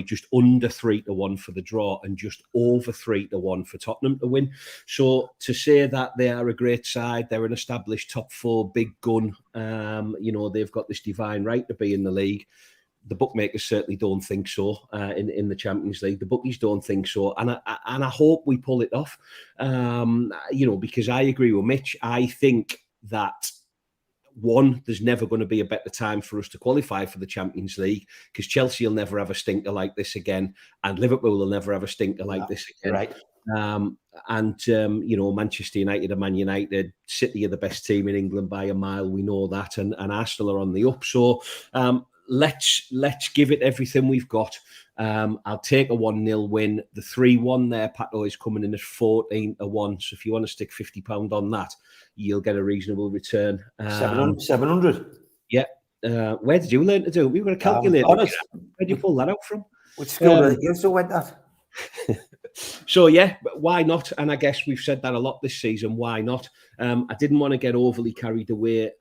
Just under 3-1 for the draw, and just over 3-1 for Tottenham to win. So to say that they are a great side, they're an established top four, big gun, you know, they've got this divine right to be in the league. The bookmakers certainly don't think so in the Champions League. The bookies don't think so. And I hope we pull it off, you know, because I agree with Mitch. I think that, one, there's never going to be a better time for us to qualify for the Champions League, because Chelsea will never have a stinker like this again, and Liverpool will never have a stinker like this again. Right. You know, Manchester United and Man United, City are the best team in England by a mile. We know that, and Arsenal are on the up. So let's give it everything we've got. I'll take a 1-0 win. The 3-1 there, Pato, is coming in at 14-1. So if you want to stick £50 on that, you'll get a reasonable return. 700. Yeah. Where did you learn to do it? We were going to calculate. Where did you pull that out from? Which school you also went at? So yeah, but why not? And I guess we've said that a lot this season. Why not? I didn't want to get overly carried away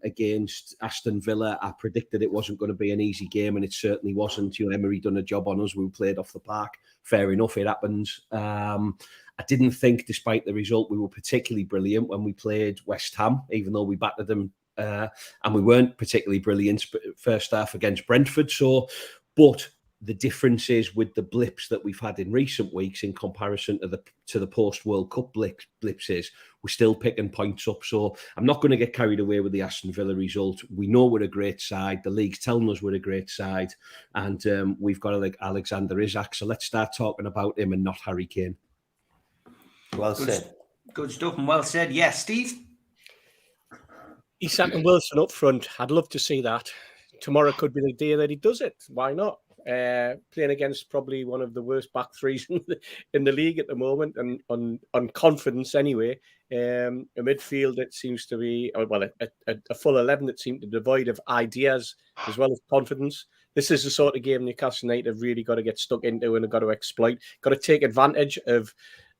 against Aston Villa. I predicted it wasn't going to be an easy game, and it certainly wasn't. You know, Emery done a job on us. We played off the park. Fair enough, it happens. I didn't think, despite the result, we were particularly brilliant when we played West Ham, even though we battered them, and we weren't particularly brilliant first half against Brentford. But the difference is with the blips that we've had in recent weeks in comparison to the post-World Cup blips is we're still picking points up. So I'm not going to get carried away with the Aston Villa result. We know we're a great side. The league's telling us we're a great side. And we've got Alexander Isak. So let's start talking about him and not Harry Kane. Well said. Good stuff and well said. Yes, Steve? Isak and Wilson up front. I'd love to see that. Tomorrow could be the day that he does it. Why not? Playing against probably one of the worst back threes in the league at the moment, and on confidence anyway. A midfield that seems to be, a full 11 that seemed to be devoid of ideas as well as confidence. This is the sort of game Newcastle United have really got to get stuck into and have got to exploit. Got to take advantage of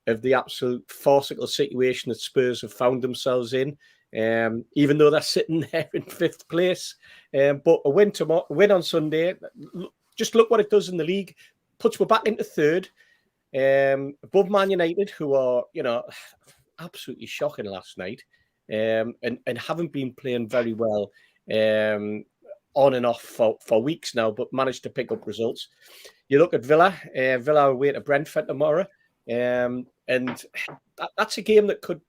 the absolute farcical situation that Spurs have found themselves in. Even though they're sitting there in 5th place, but a win on Sunday. Just look what it does in the league. Puts we're back into 3rd, above Man United, who are, you know, absolutely shocking last night, and haven't been playing very well on and off for weeks now, but managed to pick up results. You look at Villa. Villa are away to Brentford tomorrow, and that's a game that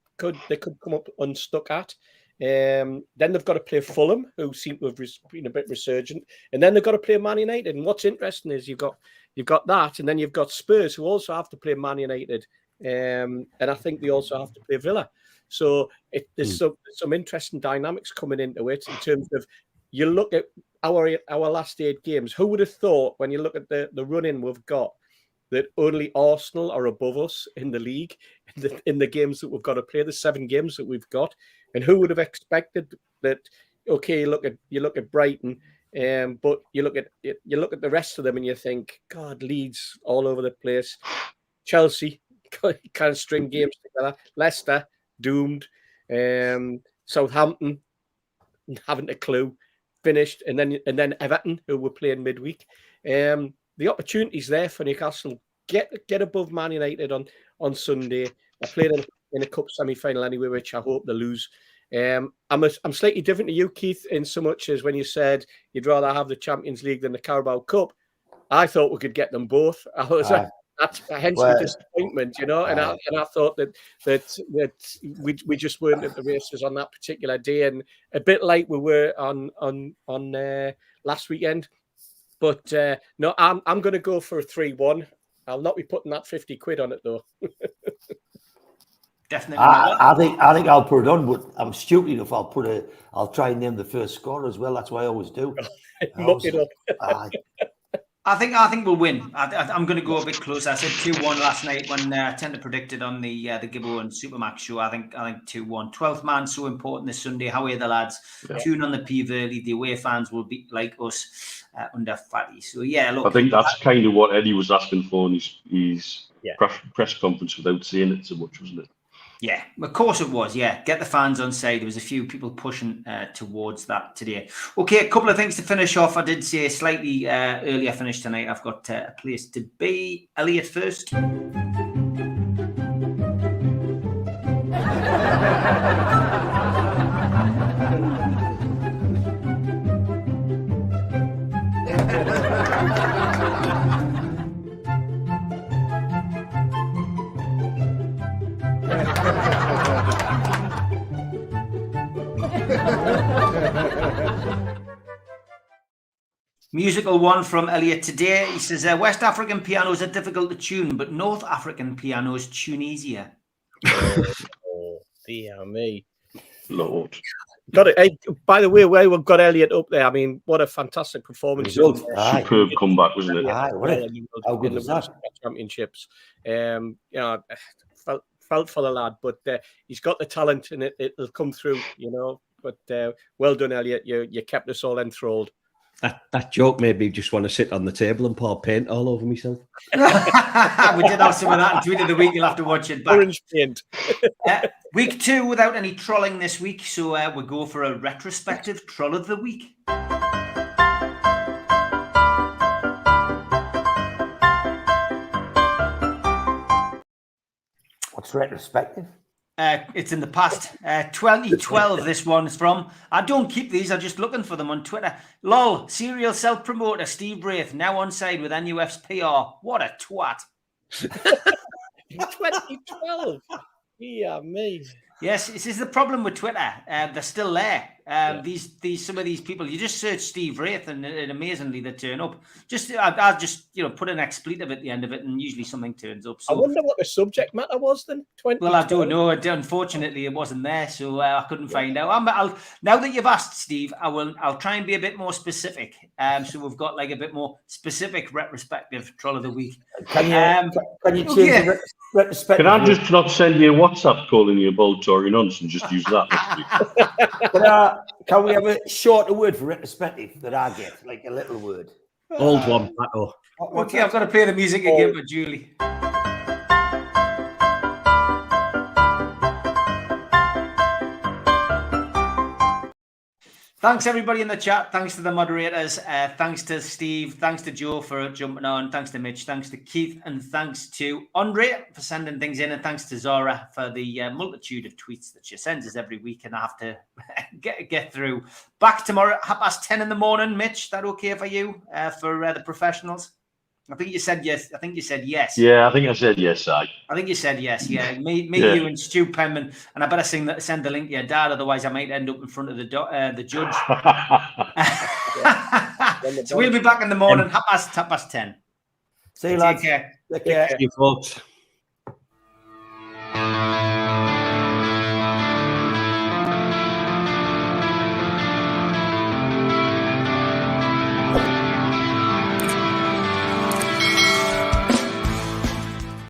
they could come up unstuck at. Then they've got to play Fulham, who seem to have been a bit resurgent, and then they've got to play Man United. And what's interesting is you've got that, and then you've got Spurs, who also have to play Man United, and I think they also have to play Villa. So there's some interesting dynamics coming into it in terms of, you look at our last 8 games. Who would have thought, when you look at the run-in we've got, that only Arsenal are above us in the league in the games that we've got to play, the 7 games that we've got? And who would have expected that, okay, you look at Brighton, but you look at the rest of them and you think, God, Leeds all over the place, Chelsea can't string games together, Leicester doomed, Southampton haven't a clue, finished, and then Everton, who were playing midweek. The opportunity's there for Newcastle. Get above Man United on Sunday. I played in a cup semi-final anyway, which I hope they lose. I'm slightly different to you, Keith, in so much as when you said you'd rather have the Champions League than the Carabao Cup. I thought we could get them both. That's hence the disappointment, you know. And I thought that we just weren't at the races on that particular day, and a bit like we were on last weekend. But no, I'm going to go for a 3-1. I'll not be putting that 50 quid on it though. Definitely. I think I'll put it on, but I'm stupid enough. I'll try and name the first scorer as well. That's what I always do. Muck it up. I think we'll win. I'm going to go a bit closer. I said 2-1 last night when I tend to predict it on the Gibbo and Supermax show. I think 2-1. 12th man, so important this Sunday. How are the lads? Yeah. Tune on the PV early. The away fans will be like us under Fatty. So yeah, look. I think that's kind of what Eddie was asking for in his press conference without saying it so much, wasn't it? Yeah, of course it was. Yeah, get the fans on side. There was a few people pushing towards that today. Okay, a couple of things to finish off. I did say slightly earlier finish tonight. I've got a place to be. Elliot first. Musical one from Elliot today. He says, West African pianos are difficult to tune, but North African pianos tune easier. Oh, dear me. Lord. Got it. Hey, by the way, we've got Elliot up there. I mean, what a fantastic performance. Superb comeback, wasn't it? How good was that? Championships. You know, felt for the lad, but he's got the talent and it'll come through, you know. But well done, Elliot. You kept us all enthralled. That joke made me just want to sit on the table and pour paint all over myself. We did have some of that in Tweet of the Week. You'll have to watch it back. Orange paint. Week 2 without any trolling this week. So we'll go for a retrospective troll of the week. What's retrospective? It's in the past. 2012, this one is from. I don't keep these. I'm just looking for them on Twitter. Lol, serial self-promoter Steve Braith, now on side with NUF's PR. What a twat. 2012. Yeah, me. Yes, this is the problem with Twitter. They're still there. These some of these people. You just search Steve Wraith and amazingly they turn up. I'll just put an expletive at the end of it and usually something turns up. So I wonder what the subject matter was then. Well, I don't know. Unfortunately, it wasn't there, so I couldn't find out. Now that you've asked, Steve, I'll try and be a bit more specific. So we've got like a bit more specific retrospective troll of the week. Can you change the retrospective? Can I just not send you a WhatsApp calling you about Tory nonsense and just use that? Can we have a shorter word for retrospective that I get, like a little word? Old one, Pato. Okay, I've got to play the music again for Julie. Thanks, everybody in the chat. Thanks to the moderators. Thanks to Steve. Thanks to Joe for jumping on. Thanks to Mitch. Thanks to Keith. And thanks to Andre for sending things in. And thanks to Zara for the multitude of tweets that she sends us every week. And I have to get through. Back tomorrow at 10:30 in the morning. Mitch, that okay for you? For the professionals? I think you said yes. I think you said yes. Yeah, I think I said yes. I think you said yes. Yeah, me, you, and Stu Penman. And I better send the link to your dad, otherwise I might end up in front of the judge. So we'll be back in the morning, 10:30. See you, lads. Take care. Take care. See you, folks.